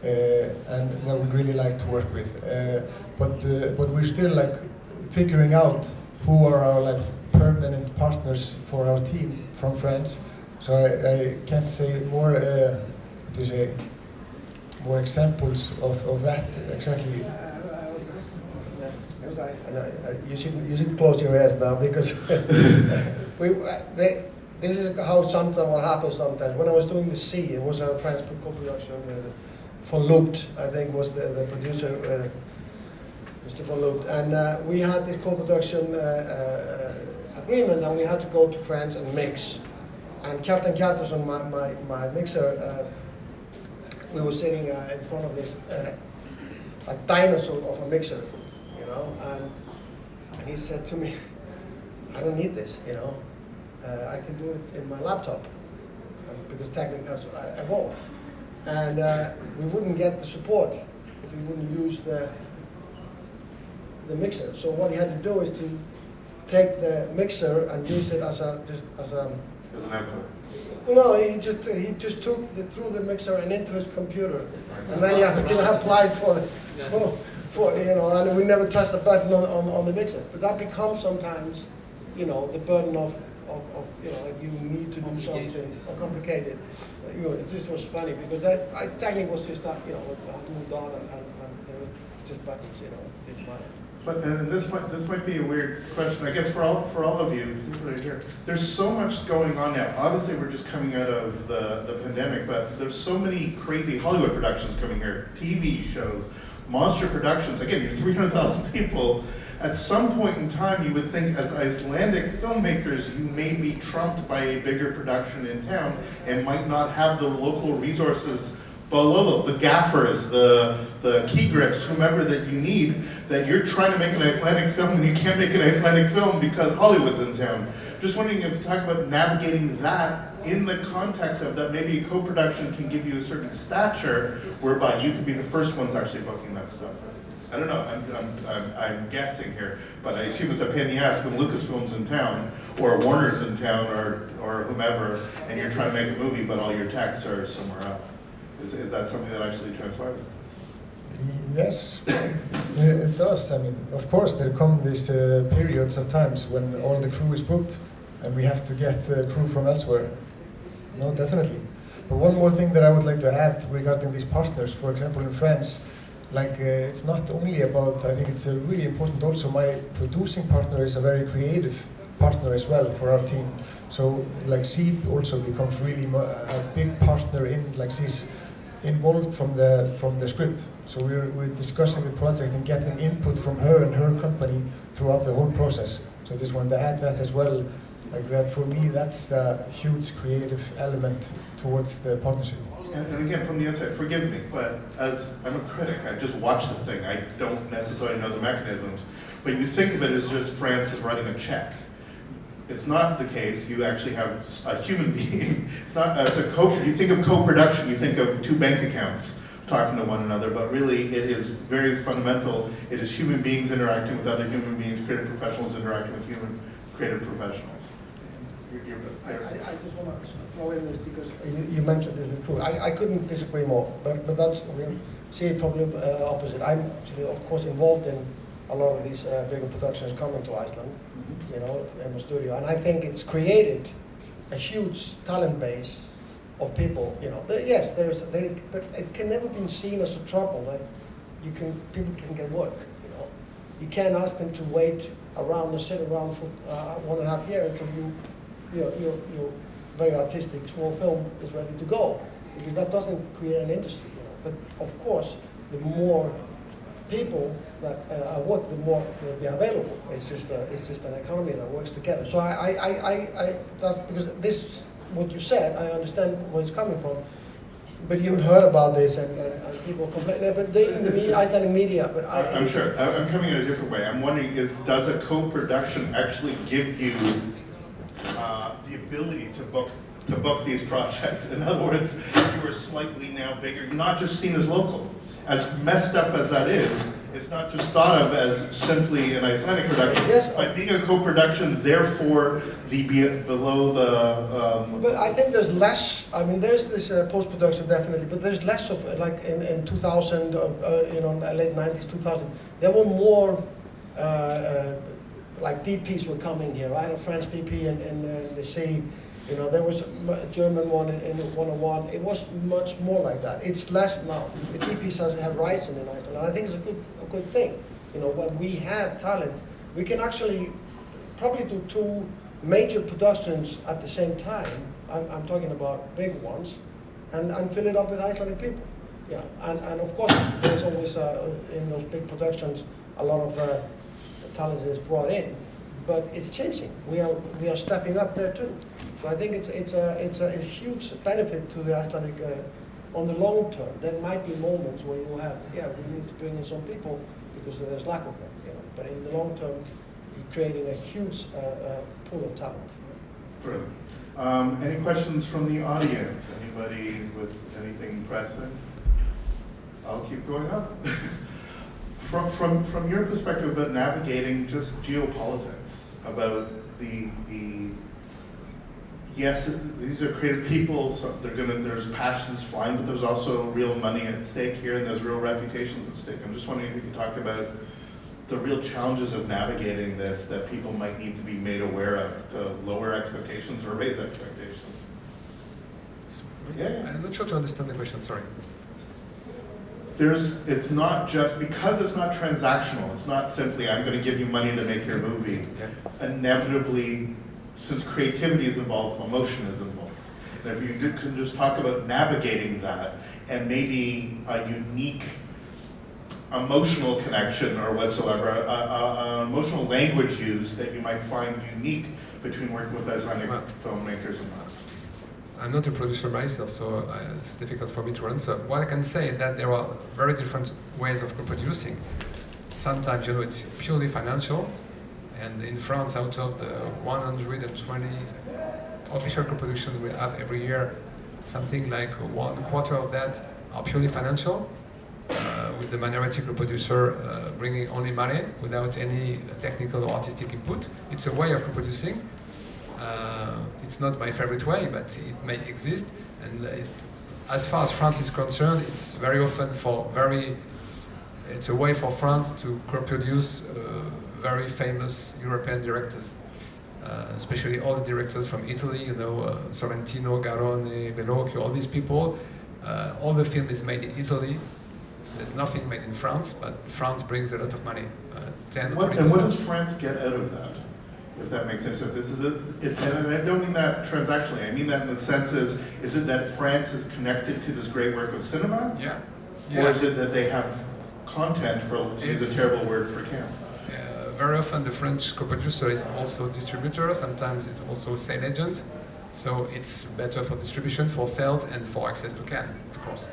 and that we really like to work with, but we're still like figuring out who are our like permanent partners for our team from France. So I can't say more more examples of that exactly. You should close your ears now, because this is how sometimes what happens sometimes. When I was doing The Sea, it was a French co-production. Von Lupt, I think, was the producer, Mr. Von Lupt, and we had this co-production agreement, and we had to go to France and mix. And Captain Kjartason, my mixer, we were sitting in front of this like dinosaur of a mixer, you know, and he said to me, "I don't need this, you know. I can do it in my laptop, because technically I won't." And we wouldn't get the support if we wouldn't use the mixer. So what he had to do is to take the mixer and use it as an output. No, he just threw the mixer and into his computer, and then he applied for and we never touched the button on the mixer. But that becomes sometimes, the burden of if you need to do something or complicated. It just was funny, because that technique was just that, moved on and it's just buttons, didn't matter. But and this might be a weird question, I guess, for all of you, particularly here. There's so much going on now. Obviously, we're just coming out of the pandemic, but there's so many crazy Hollywood productions coming here, TV shows, monster productions. Again, you're 300,000 people. At some point in time, you would think, as Icelandic filmmakers, you may be trumped by a bigger production in town and might not have the local resources below the gaffers, the key grips, whomever that you need, that you're trying to make an Icelandic film and you can't make an Icelandic film because Hollywood's in town. Just wondering if you talk about navigating that in the context of that maybe co-production can give you a certain stature whereby you can be the first ones actually booking that stuff. I don't know, I'm guessing here, but I assume it's a pain in the ass when Lucasfilm's in town, or Warner's in town, or whomever, and you're trying to make a movie, but all your texts are somewhere else. Is that something that actually transpires? Yes, it does. I mean, of course, there come these periods of times when all the crew is booked, and we have to get crew from elsewhere. No, definitely. But one more thing that I would like to add regarding these partners, for example, in France, like it's not only about, I think it's really important also, my producing partner is a very creative partner as well for our team. So like Sieb also becomes really a big partner in, like she's involved from the script. So we're discussing the project and getting input from her and her company throughout the whole process. So I just wanted to add that as well. Like that, for me, that's a huge creative element towards the partnership. And again, from the outside, forgive me, but as I'm a critic, I just watch the thing. I don't necessarily know the mechanisms. But you think of it as just France is writing a check. It's not the case. You actually have a human being. It's not you think of co-production, you think of two bank accounts talking to one another, but really it is very fundamental. It is human beings interacting with other human beings, creative professionals interacting with human creative professionals. I just want to throw in this because you mentioned this with crew. I couldn't disagree more, but that's, we see it probably opposite. I'm actually, of course, involved in a lot of these bigger productions coming to Iceland, you know, in the studio, and I think it's created a huge talent base of people, you know. Yes, but it can never be seen as a trouble that people can get work, you know. You can't ask them to wait around and sit around for 1.5 years until your very artistic small film is ready to go, because that doesn't create an industry, you know. But of course, the more people that are work, the more will be available. It's just an economy that works together. So that's because this, what you said, I understand where it's coming from. But you heard about this, and people complain. But in the Icelandic media, but I'm sure. I'm coming in a different way. I'm wondering: does a co-production actually give you the ability to book these projects? In other words, you are slightly now bigger. You're not just seen as local. As messed up as that is, it's not just thought of as simply an Icelandic production. Yes. But being a co-production, therefore, below the. But I think there's less. I mean, there's this post-production definitely, but there's less of like in 2000, late 90s, 2000. There were more like DPs were coming here. I had a French DP in the sea. You know, there was a German one in 101. It was much more like that. It's less now. The DPs have risen in Iceland, and I think it's a good thing. You know, when we have talent, we can actually probably do 2 major productions at the same time. I'm talking about big ones, and fill it up with Icelandic people. Yeah, and of course, there's always in those big productions a lot of talent is brought in, but it's changing. We are stepping up there too. So I think it's a huge benefit to the Icelandic on the long term. There might be moments where you have, we need to bring in some people because there's lack of them. You know, but in the long term, you're creating a huge pool of talent. Brilliant. Any questions from the audience? Anybody with anything pressing? I'll keep going up. From your perspective about navigating just geopolitics, about the yes, these are creative people, so there's passions flying, but there's also real money at stake here, and there's real reputations at stake. I'm just wondering if you could talk about the real challenges of navigating this that people might need to be made aware of to lower expectations or raise expectations. Yeah. I'm not sure to understand the question, sorry. It's not just, because it's not transactional, it's not simply, I'm going to give you money to make your movie. Yeah. Inevitably, since creativity is involved, emotion is involved. And if you can just talk about navigating that, and maybe a unique emotional connection or whatsoever, an emotional language used that you might find unique between working with Icelandic filmmakers and not. I'm not a producer myself, so it's difficult for me to answer. What I can say is that there are very different ways of co-producing. Sometimes, it's purely financial, And in France, out of the 120 official co-productions we have every year, something like 1/4 of that are purely financial, with the minority co-producer bringing only money without any technical or artistic input. It's a way of co-producing. It's not my favorite way, but it may exist. And as far as France is concerned, it's very often it's a way for France to co-produce very famous European directors, especially all the directors from Italy, Sorrentino, Garrone, Bellocchio, all these people. All the film is made in Italy. There's nothing made in France, but France brings a lot of money, 10 or 20%. And what does France get out of that, if that makes any sense? And I don't mean that transactionally, I mean that in the sense is it that France is connected to this great work of cinema? Yeah. Or is it that they have content, to use a terrible word for camp? Very often the French co-producer is also distributor, sometimes it's also sale agent. So it's better for distribution, for sales, and for access to Cannes, of course.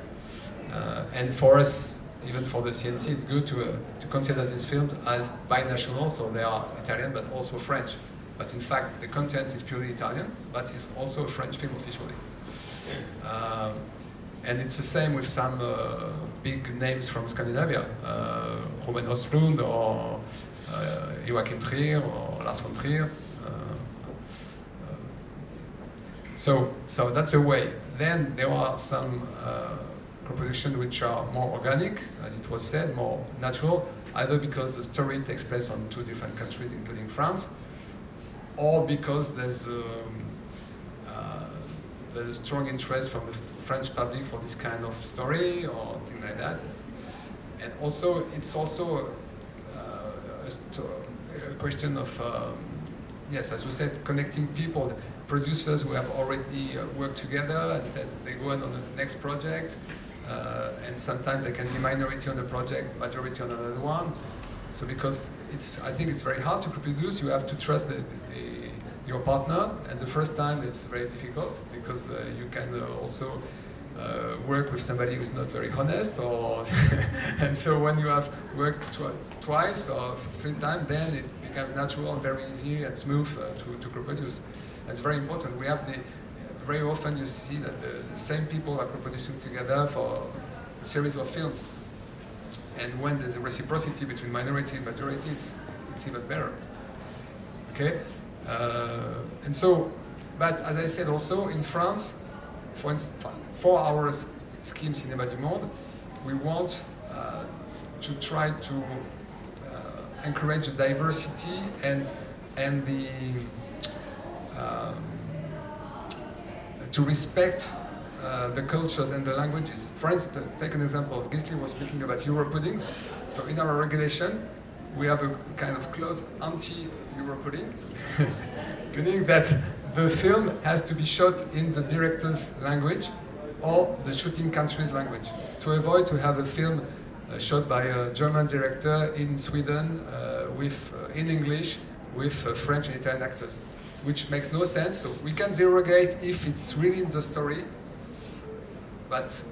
And for us, even for the CNC, it's good to consider these films as binational, so they are Italian but also French. But in fact, the content is purely Italian, but it's also a French film officially. And it's the same with some big names from Scandinavia, Roman Östlund or Joachim Trier or Lars von Trier. So that's a way. Then there are some co-productions which are more organic, as it was said, more natural, either because the story takes place on 2 different countries, including France, or because there's a strong interest from the French public for this kind of story or thing like that. And also, it's also a question of, yes, as we said, connecting people, producers who have already worked together, and then they go on the next project, and sometimes they can be minority on the project, majority on another one. So because I think it's very hard to produce, you have to trust your partner, and the first time it's very difficult because you can also work with somebody who's not very honest, and so when you have worked twice or 3 times, then it becomes natural, very easy and smooth to co-produce. It's very important. Very often you see that the same people are co-producing together for a series of films. And when there's a reciprocity between minority and majority, it's even better. Okay? And so, but as I said also, in France, for instance, for our scheme Cinéma du Monde, we want to try to encourage the diversity and the to respect the cultures and the languages. For instance, take an example. Gísli was speaking about Euro puddings. So in our regulation, we have a kind of clause anti-Euro pudding, meaning that the film has to be shot in the director's language or the shooting country's language, to avoid to have a film shot by a German director in Sweden in English with French and Italian actors, which makes no sense. So we can derogate if it's really in the story, but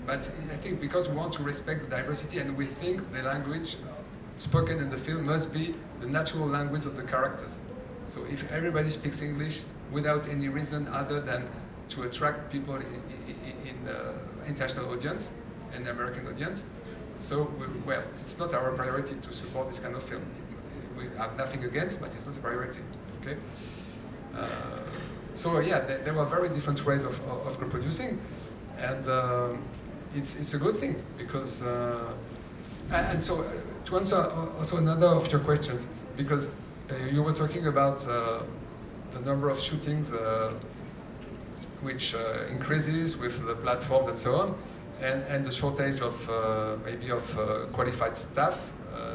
I think because we want to respect the diversity, and we think the language spoken in the film must be the natural language of the characters. So if everybody speaks English without any reason other than to attract people in the international audience and the American audience, so it's not our priority to support this kind of film. We have nothing against, but it's not a priority. Okay. So yeah, there were very different ways of co-producing, and it's a good thing because and so to answer also another of your questions, because you were talking about the number of shootings which increases with the platform and so on, and the shortage of maybe of qualified staff.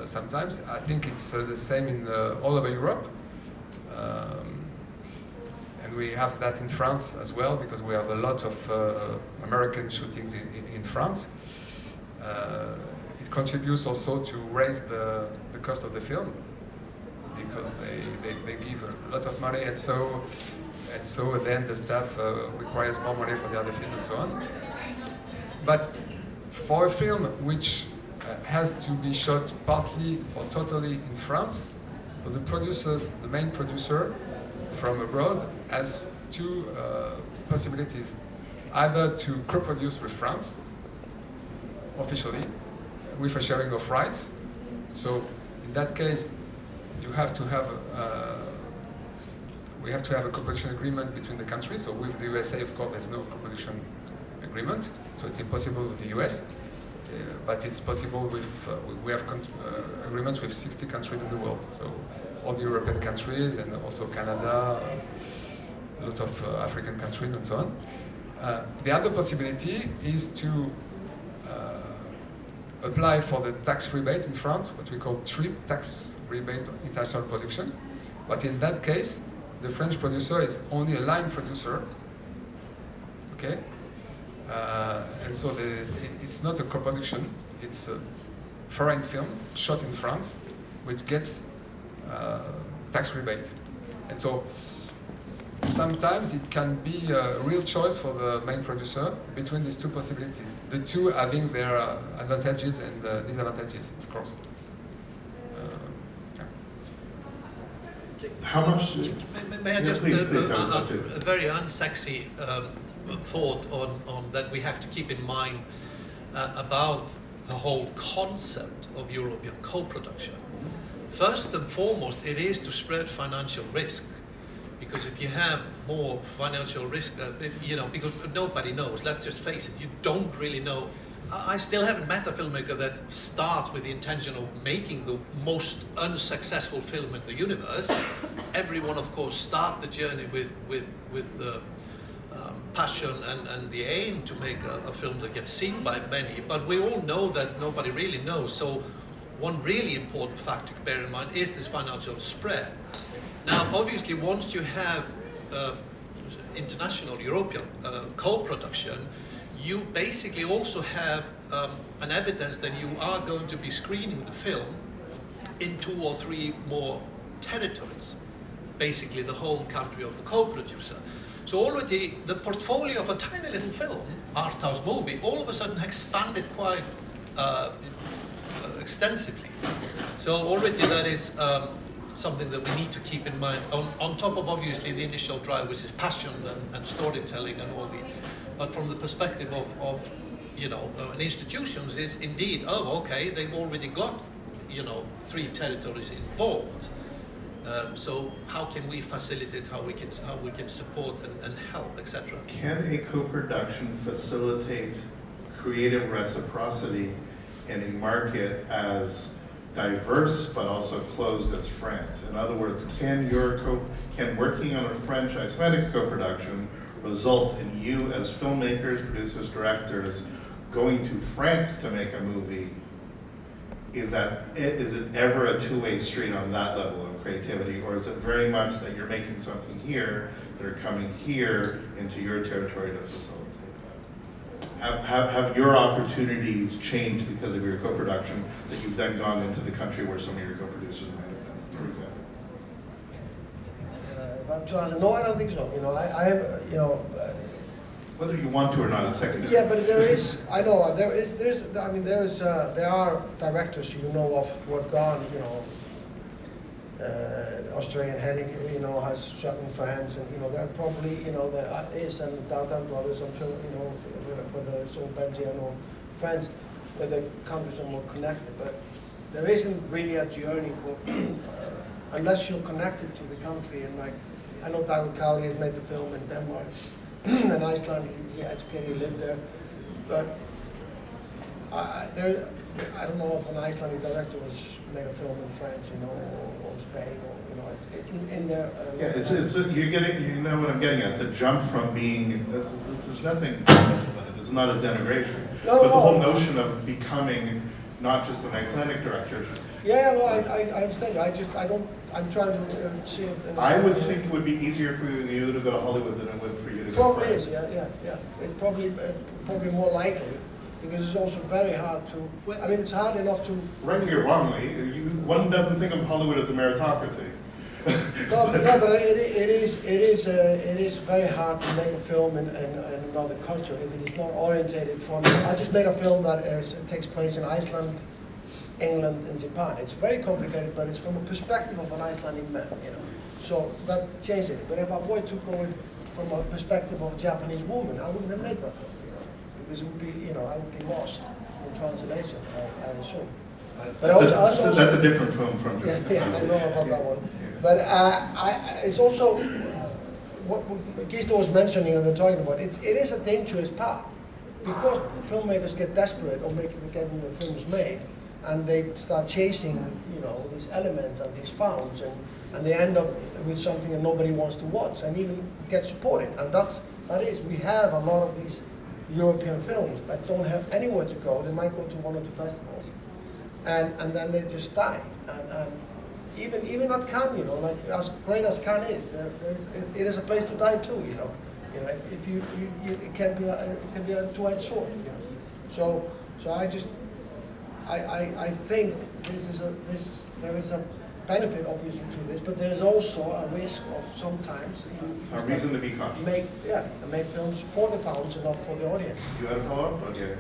Sometimes I think it's the same in all over Europe, and we have that in France as well, because we have a lot of American shootings in France. It contributes also to raise the cost of the film, because they give a lot of money, and so then the staff requires more money for the other film and so on. But for a film which has to be shot partly or totally in France. So the producers, the main producer from abroad, has two possibilities: either to co-produce with France officially, with a sharing of rights. So in that case, you have to have we have to have a co-production agreement between the countries. So with the USA, of course, there's no co-production agreement, so it's impossible with the US. But it's possible with we have agreements with 60 countries in the world. So all the European countries and also Canada, a lot of African countries and so on. The other possibility is to apply for the tax rebate in France, what we call TRIP, tax rebate on international production. But in that case, the French producer is only a line producer, okay? And so it's not a co-production, it's a foreign film shot in France, which gets tax rebate. And so sometimes it can be a real choice for the main producer between these two possibilities, the two having their advantages and disadvantages, of course. How much? May I just please, a very unsexy thought on that we have to keep in mind about the whole concept of European co-production. First and foremost, it is to spread financial risk, because if you have more financial risk, because nobody knows. Let's just face it, you don't really know. I still haven't met a filmmaker that starts with the intention of making the most unsuccessful film in the universe. Everyone, of course, starts the journey with the passion and the aim to make a film that gets seen by many. But we all know that nobody really knows. So one really important factor to bear in mind is this financial spread. Now, obviously, once you have international European co-production, you basically also have an evidence that you are going to be screening the film in 2 or 3 more territories, basically the home country of the co-producer. So already the portfolio of a tiny little film, art house movie, all of a sudden expanded quite extensively. So already that is something that we need to keep in mind, on top of obviously the initial drive, which is passion and storytelling and all the. But from the perspective of institutions, is indeed, oh, okay, they've already got 3 territories involved. So how can we facilitate, how we can support and help, etc. Can a co-production facilitate creative reciprocity in a market as diverse but also closed as France? In other words, can working on a French-Icelandic co-production result in you as filmmakers, producers, directors going to France to make a movie? Is it ever a two-way street on that level of creativity, or is it very much that you're making something here, they're coming here into your territory to facilitate that? Have your opportunities changed because of your co-production, that you've then gone into the country where some of your co-producers might have been, for example? No, I don't think so. I have, whether you want to or not is secondary. Yeah, but there is. I know there are directors of who have gone. Australian Henning, has shot in France, and there are probably there is and Downtown Brothers. I'm sure whether it's all Belgium or France, where the countries are more connected. But there isn't really a journey for unless you're connected to the country. And like I know David Cowley has made the film in Denmark. In Iceland, he educated, he lived there. But I don't know if an Icelandic director was made a film in France, or Spain, or it's in there. You're getting, you know what I'm getting at. The jump from being, there's nothing. It's not a denigration, but the whole notion of becoming not just an Icelandic director. Yeah, no, I understand. I'm trying to see if. I would think it would be easier for you to go to Hollywood than it would for you to go to France. Probably is, yeah. It's probably more likely, because it's also very hard to. It's hard enough to. Rightly or wrongly, one doesn't think of Hollywood as a meritocracy. No, but it is very hard to make a film in another culture if it is not orientated from. I just made a film that takes place in Iceland, England and Japan. It's very complicated, but it's from a perspective of an Icelandic man, you know. So that changed it. But if I were to go in from a perspective of a Japanese woman, I wouldn't have made that film, you know, because it would be, you know, I would be lost in translation, I assume. That's a different film from Japan. Yeah, I know about that one. But it's also what Gísli was mentioning and they're talking about. It is a dangerous path because filmmakers get desperate on getting the films made, and they start chasing, you know, these elements and these founds, and they end up with something that nobody wants to watch and even get supported. And we have a lot of these European films that don't have anywhere to go. They might go to one or two festivals, and then they just die. And even at Cannes, you know, like as great as Cannes is, it is a place to die too, you know. You know, if you it can be a two-edged sword. You know? So I think there is a benefit obviously to this, but there is also a risk of sometimes a reason to be cautious. Make films for the fans and not for the audience. You had a follow-up? Okay.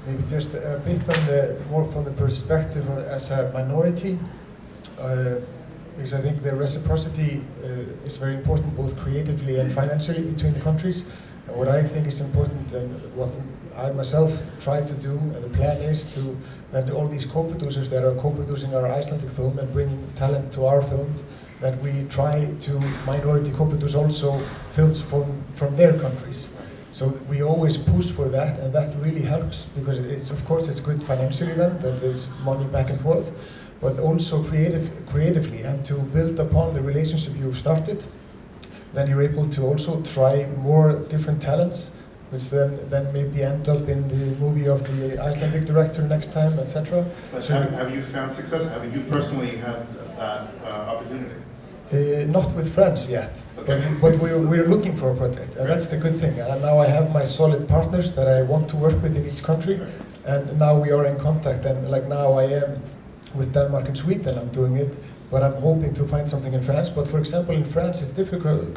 Maybe just a bit on more from the perspective as a minority, because I think the reciprocity is very important both creatively and financially between the countries. And what I think is important and what I myself try to do, and the plan is to, that all these co-producers that are co-producing our Icelandic film and bringing talent to our film, that we try to minority co-produce also films from their countries. So we always push for that, and that really helps because it's, of course, it's good financially then, that there's money back and forth, but also creatively, and to build upon the relationship you've started. Then you're able to also try more different talents, which then maybe end up in the movie of the Icelandic director next time, etc. But so have you found success? Have you personally had that opportunity? Not with friends yet, okay. but we're looking for a project, and that's the good thing. And now I have my solid partners that I want to work with in each country, and now we are in contact. And like now I am with Denmark and Sweden, I'm doing it, but I'm hoping to find something in France. But for example, in France it's difficult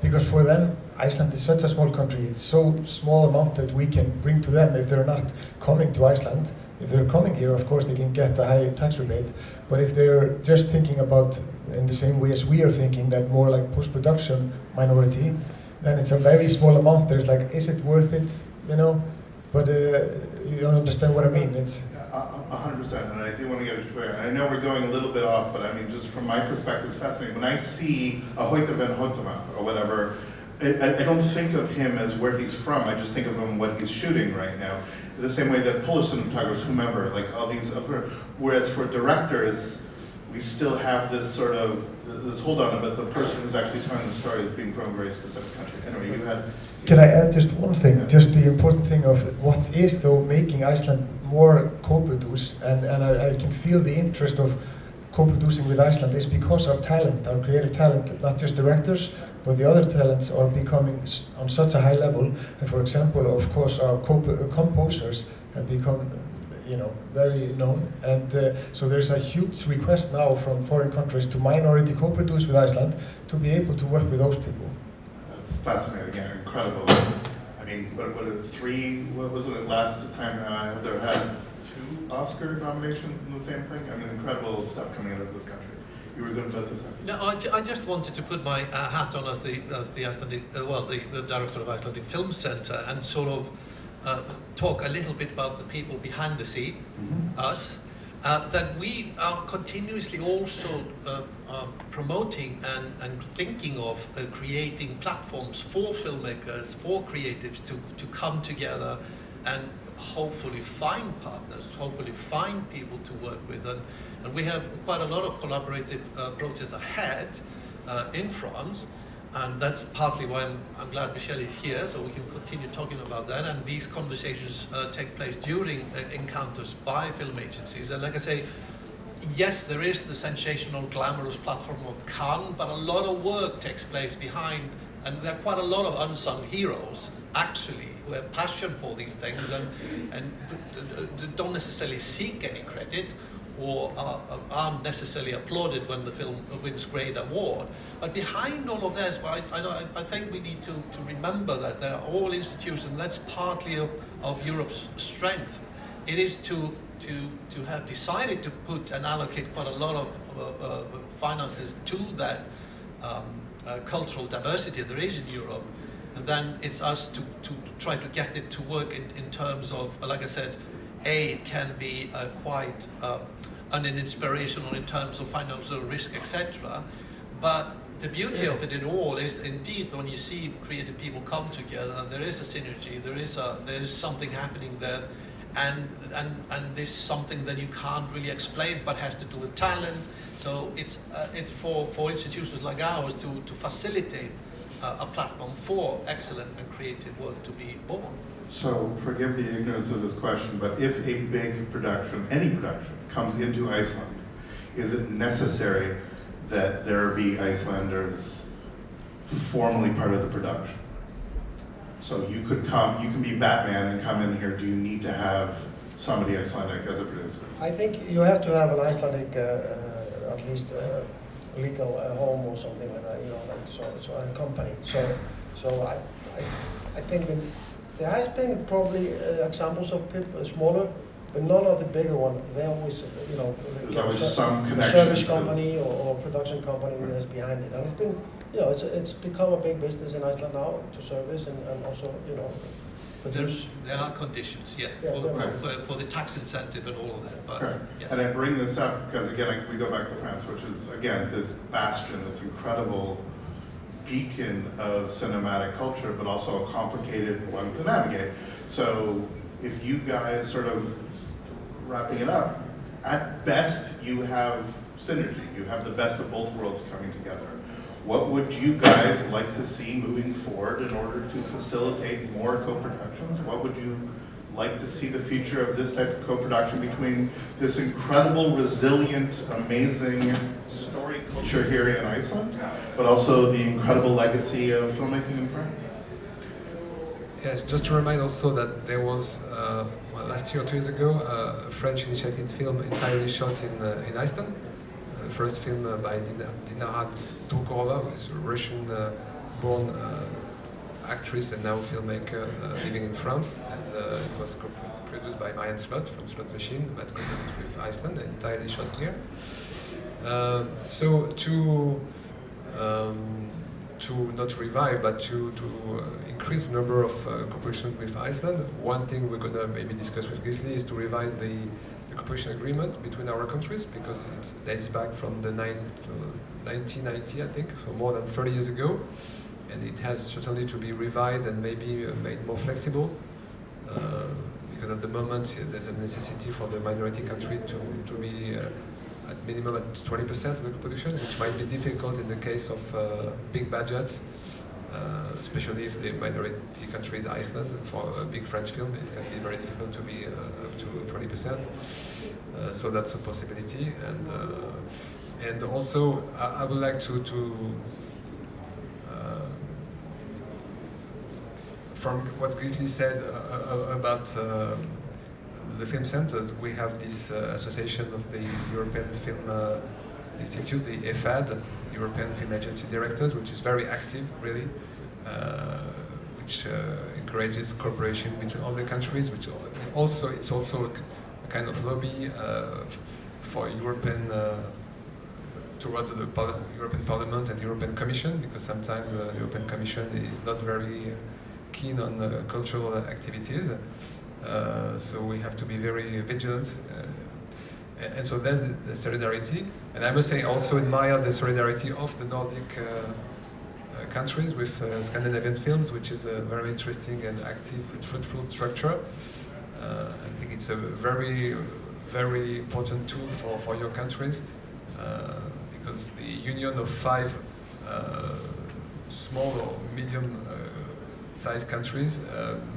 because for them Iceland is such a small country. It's so small amount that we can bring to them if they're not coming to Iceland. If they're coming here, of course, they can get a high tax rebate. But if they're just thinking about, in the same way as we are thinking, that more like post-production minority, then it's a very small amount. There's like, is it worth it, you know? But you don't understand what I mean. It's 100%, and I do want to get it clear. And I know we're going a little bit off, but I mean, just from my perspective, it's fascinating. When I see a Hoyte van Hoytema or whatever, I don't think of him as where he's from. I just think of him what he's shooting right now. The same way that Polish cinematographers, whomever, like all these other. Whereas for directors, we still have this sort of this hold on about the person who's actually telling the story as being from a very specific country. Anyway, you had. Can I add just one thing? Yeah. Just the important thing of what is though making Iceland more co-produced, and I can feel the interest of co-producing with Iceland is because our talent, our creative talent, not just directors, but the other talents are becoming on such a high level. And for example, of course, our composers have become, you know, very known. And so there's a huge request now from foreign countries to minority co-produce with Iceland to be able to work with those people. That's fascinating and incredible. I mean, what was it last time Heather had 2 Oscar nominations in the same thing? I mean, incredible stuff coming out of this country. You were going to say? No, I just wanted to put my hat on as the Icelandic, the director of Icelandic Film Centre, and sort of talk a little bit about the people behind the scene, us, that we are continuously also promoting and thinking of creating platforms for filmmakers, for creatives to come together and hopefully find partners, hopefully find people to work with. And we have quite a lot of collaborative approaches ahead in France. And that's partly why I'm glad Michel is here, so we can continue talking about that. And these conversations take place during encounters by film agencies. And like I say, yes, there is the sensational, glamorous platform of Cannes, but a lot of work takes place behind, and there are quite a lot of unsung heroes, actually, who have passion for these things and don't necessarily seek any credit, or aren't necessarily applauded when the film wins great award. But behind all of this, I think we need to remember that there are all institutions, that's partly of Europe's strength. It is to to have decided to put and allocate quite a lot of finances to that cultural diversity there is in Europe. And then it's us to try to get it to work in terms of, like I said, it can be quite an inspirational in terms of financial risk, etc. But the beauty of it in all is indeed when you see creative people come together, there is a synergy, there is something happening there, and this is something that you can't really explain, but has to do with talent. So it's for institutions like ours to facilitate a platform for excellent and creative work to be born. So forgive the ignorance of this question, but if a big production, any production, comes into Iceland, is it necessary that there be Icelanders formally part of the production? So you could come, you can be Batman and come in here. Do you need to have somebody Icelandic as a producer? I think you have to have an Icelandic, at least legal home or something like that, you know, like so a company. So I think that there has been probably examples of people, smaller, but none of the bigger ones. They always, you know, there's always some a connection. service company or production company that's behind it, and it's been, you know, it's become a big business in Iceland now to service and also, you know, produce. There are conditions, yes, Yeah, for the tax incentive and all of that. But Right. yes. And I bring this up because, again, we go back to France, which is, again, this bastion, this incredible beacon of cinematic culture, but also a complicated one to navigate. So if you guys sort of wrapping it up, at best you have synergy. You have the best of both worlds coming together. What would you guys like to see moving forward in order to facilitate more co-productions? What would you like to see the future of this type of co-production between this incredible, resilient, amazing story culture here in Iceland, but also the incredible legacy of filmmaking in France? Yes, just to remind also that there was, last year or 2 years ago, a French initiated film entirely shot in Iceland. First film by Dinarad Gorber, who is a Russian-born actress and now filmmaker living in France. And it was produced by Marianne Slot from Slot Machine, but co-produced with Iceland and entirely shot here. So to not revive, but to increase the number of cooperation with Iceland, one thing we're going to maybe discuss with Gísli is to revise the cooperation agreement between our countries, because it dates back from the 1990, I think, so more than 30 years ago, and it has certainly to be revised and maybe made more flexible, because at the moment there's a necessity for the minority country to be at minimum at 20% of the co-production, which might be difficult in the case of big budgets, especially if the minority country is Iceland. For a big French film, it can be very difficult to be up to 20%. So that's a possibility. And also, I would like to from what Gísli said about the film centers, we have this association of the European Film Institute, the EFAD, European Film Agency Directors, which is very active, really, which encourages cooperation between all the countries, which also, it's also a kind of lobby for European, towards the European Parliament and European Commission, because sometimes the European Commission is not very keen on cultural activities. So we have to be very vigilant. And so that's the solidarity. And I must say, also admire the solidarity of the Nordic countries with Scandinavian films, which is a very interesting and active and fruitful structure. I think it's a very, very important tool for your countries, because the union of 5 small or medium sized countries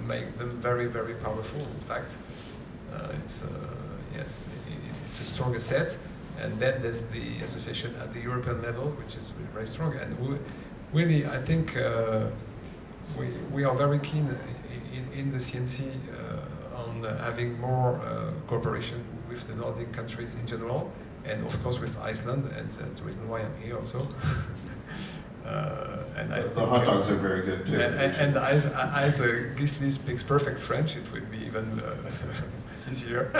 make them very, very powerful. In fact, yes, it's a strong asset. And then there's the association at the European level, which is very strong. And really, I think we are very keen in the CNC on having more cooperation with the Nordic countries in general, and of course with Iceland, and that's the reason why I'm here also. And the hot dogs are very good too. And as Gísli speaks perfect French, it would be even easier.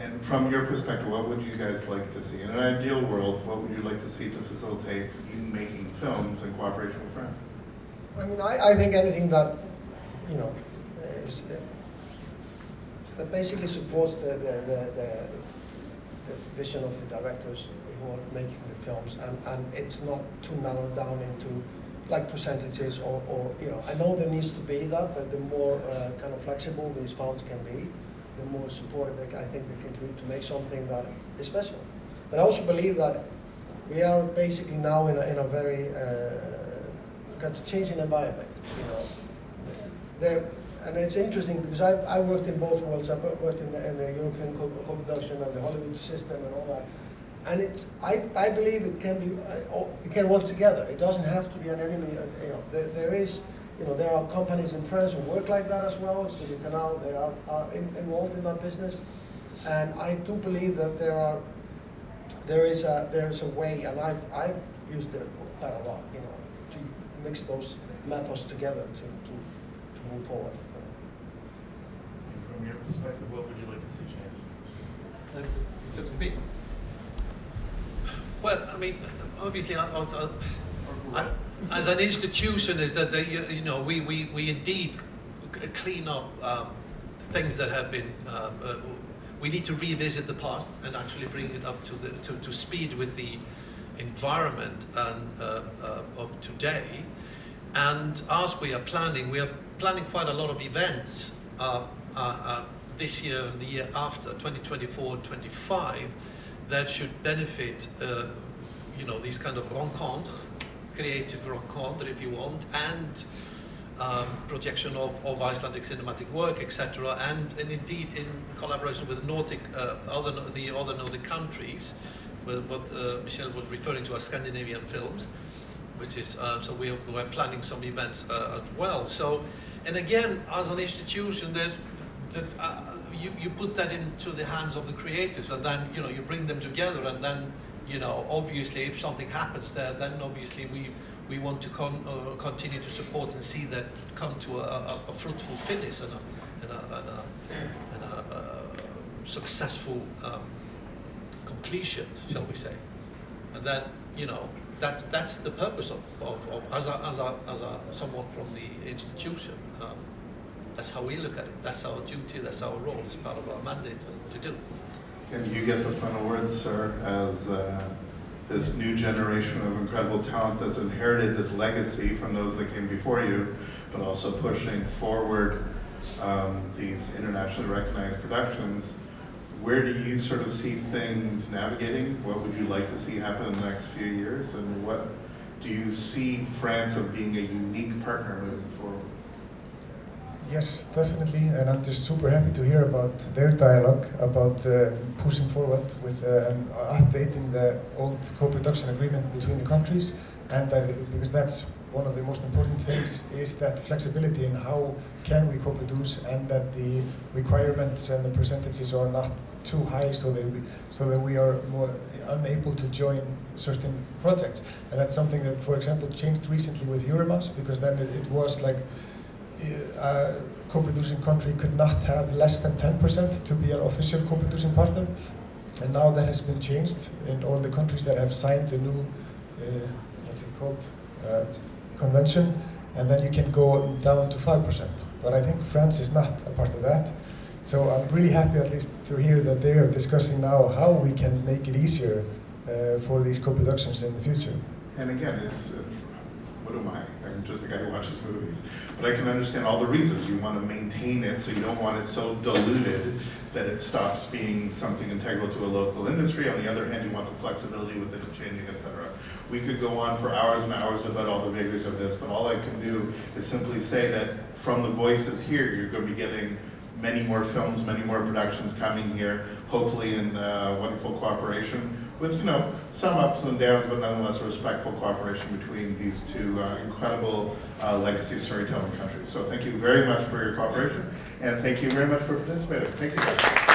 And from your perspective, what would you guys like to see? In an ideal world, what would you like to see to facilitate you making films in cooperation with France? I mean, I think anything that, you know, that basically supports the vision of the directors who are making the films, and it's not too narrowed down into like percentages or you know, I know there needs to be that, but the more kind of flexible these funds can be, the more supportive I think they can do to make something that is special. But I also believe that we are basically now in a very changing environment, you know. And it's interesting because I worked in both worlds. I worked in the European co-production and the Hollywood system and all that. And I believe it can work together. It doesn't have to be an enemy. You know, there are companies in France who work like that as well. So you can now they are involved in that business, and I do believe that there is a way, and I've used it quite a lot. You know, to mix those methods together to move forward. From your perspective, what would you like to see change? Well, I mean, obviously, as an institution, is that you know we indeed clean up things that have been. We need to revisit the past and actually bring it up to speed with the environment and of today. And as we are planning quite a lot of events this year and the year after, 2024, 25, that should benefit, you know, these kind of rencontres, creative rencontres, if you want, and projection of Icelandic cinematic work, etc., and indeed in collaboration with Nordic, the other Nordic countries, with what Michel was referring to as Scandinavian films, which is so we're planning some events as well. So, and again, as an institution, that you put that into the hands of the creators, and then you know you bring them together, and then you know obviously if something happens there, then obviously we want to continue to support and see that come to a fruitful finish and a successful completion, shall we say? And then you know that's the purpose of as someone from the institution. That's how we look at it. That's our duty. That's our role. It's part of our mandate to do. And you get the final words, sir, as this new generation of incredible talent that's inherited this legacy from those that came before you, but also pushing forward these internationally recognized productions. Where do you sort of see things navigating? What would you like to see happen in the next few years? And what do you see France of being a unique partner moving forward? Yes, definitely, and I'm just super happy to hear about their dialogue about pushing forward with updating the old co-production agreement between the countries, and because that's one of the most important things is that flexibility in how can we co-produce, and that the requirements and the percentages are not too high, so that we are more unable to join certain projects, and that's something that, for example, changed recently with Eurimas, because then it was like. A co-producing country could not have less than 10% to be an official co-producing partner, and now that has been changed in all the countries that have signed the new, what's it called, convention, and then you can go down to 5%. But I think France is not a part of that, so I'm really happy at least to hear that they are discussing now how we can make it easier for these co-productions in the future. And again, what am I? I'm just a guy who watches movies. But I can understand all the reasons. You want to maintain it, so you don't want it so diluted that it stops being something integral to a local industry. On the other hand, you want the flexibility with it changing, etc. We could go on for hours and hours about all the vagaries of this, but all I can do is simply say that from the voices here, you're going to be getting many more films, many more productions coming here, hopefully in wonderful cooperation with, you know, some ups and downs, but nonetheless respectful cooperation between these two incredible legacy storytelling countries. So thank you very much for your cooperation, and thank you very much for participating. Thank you guys.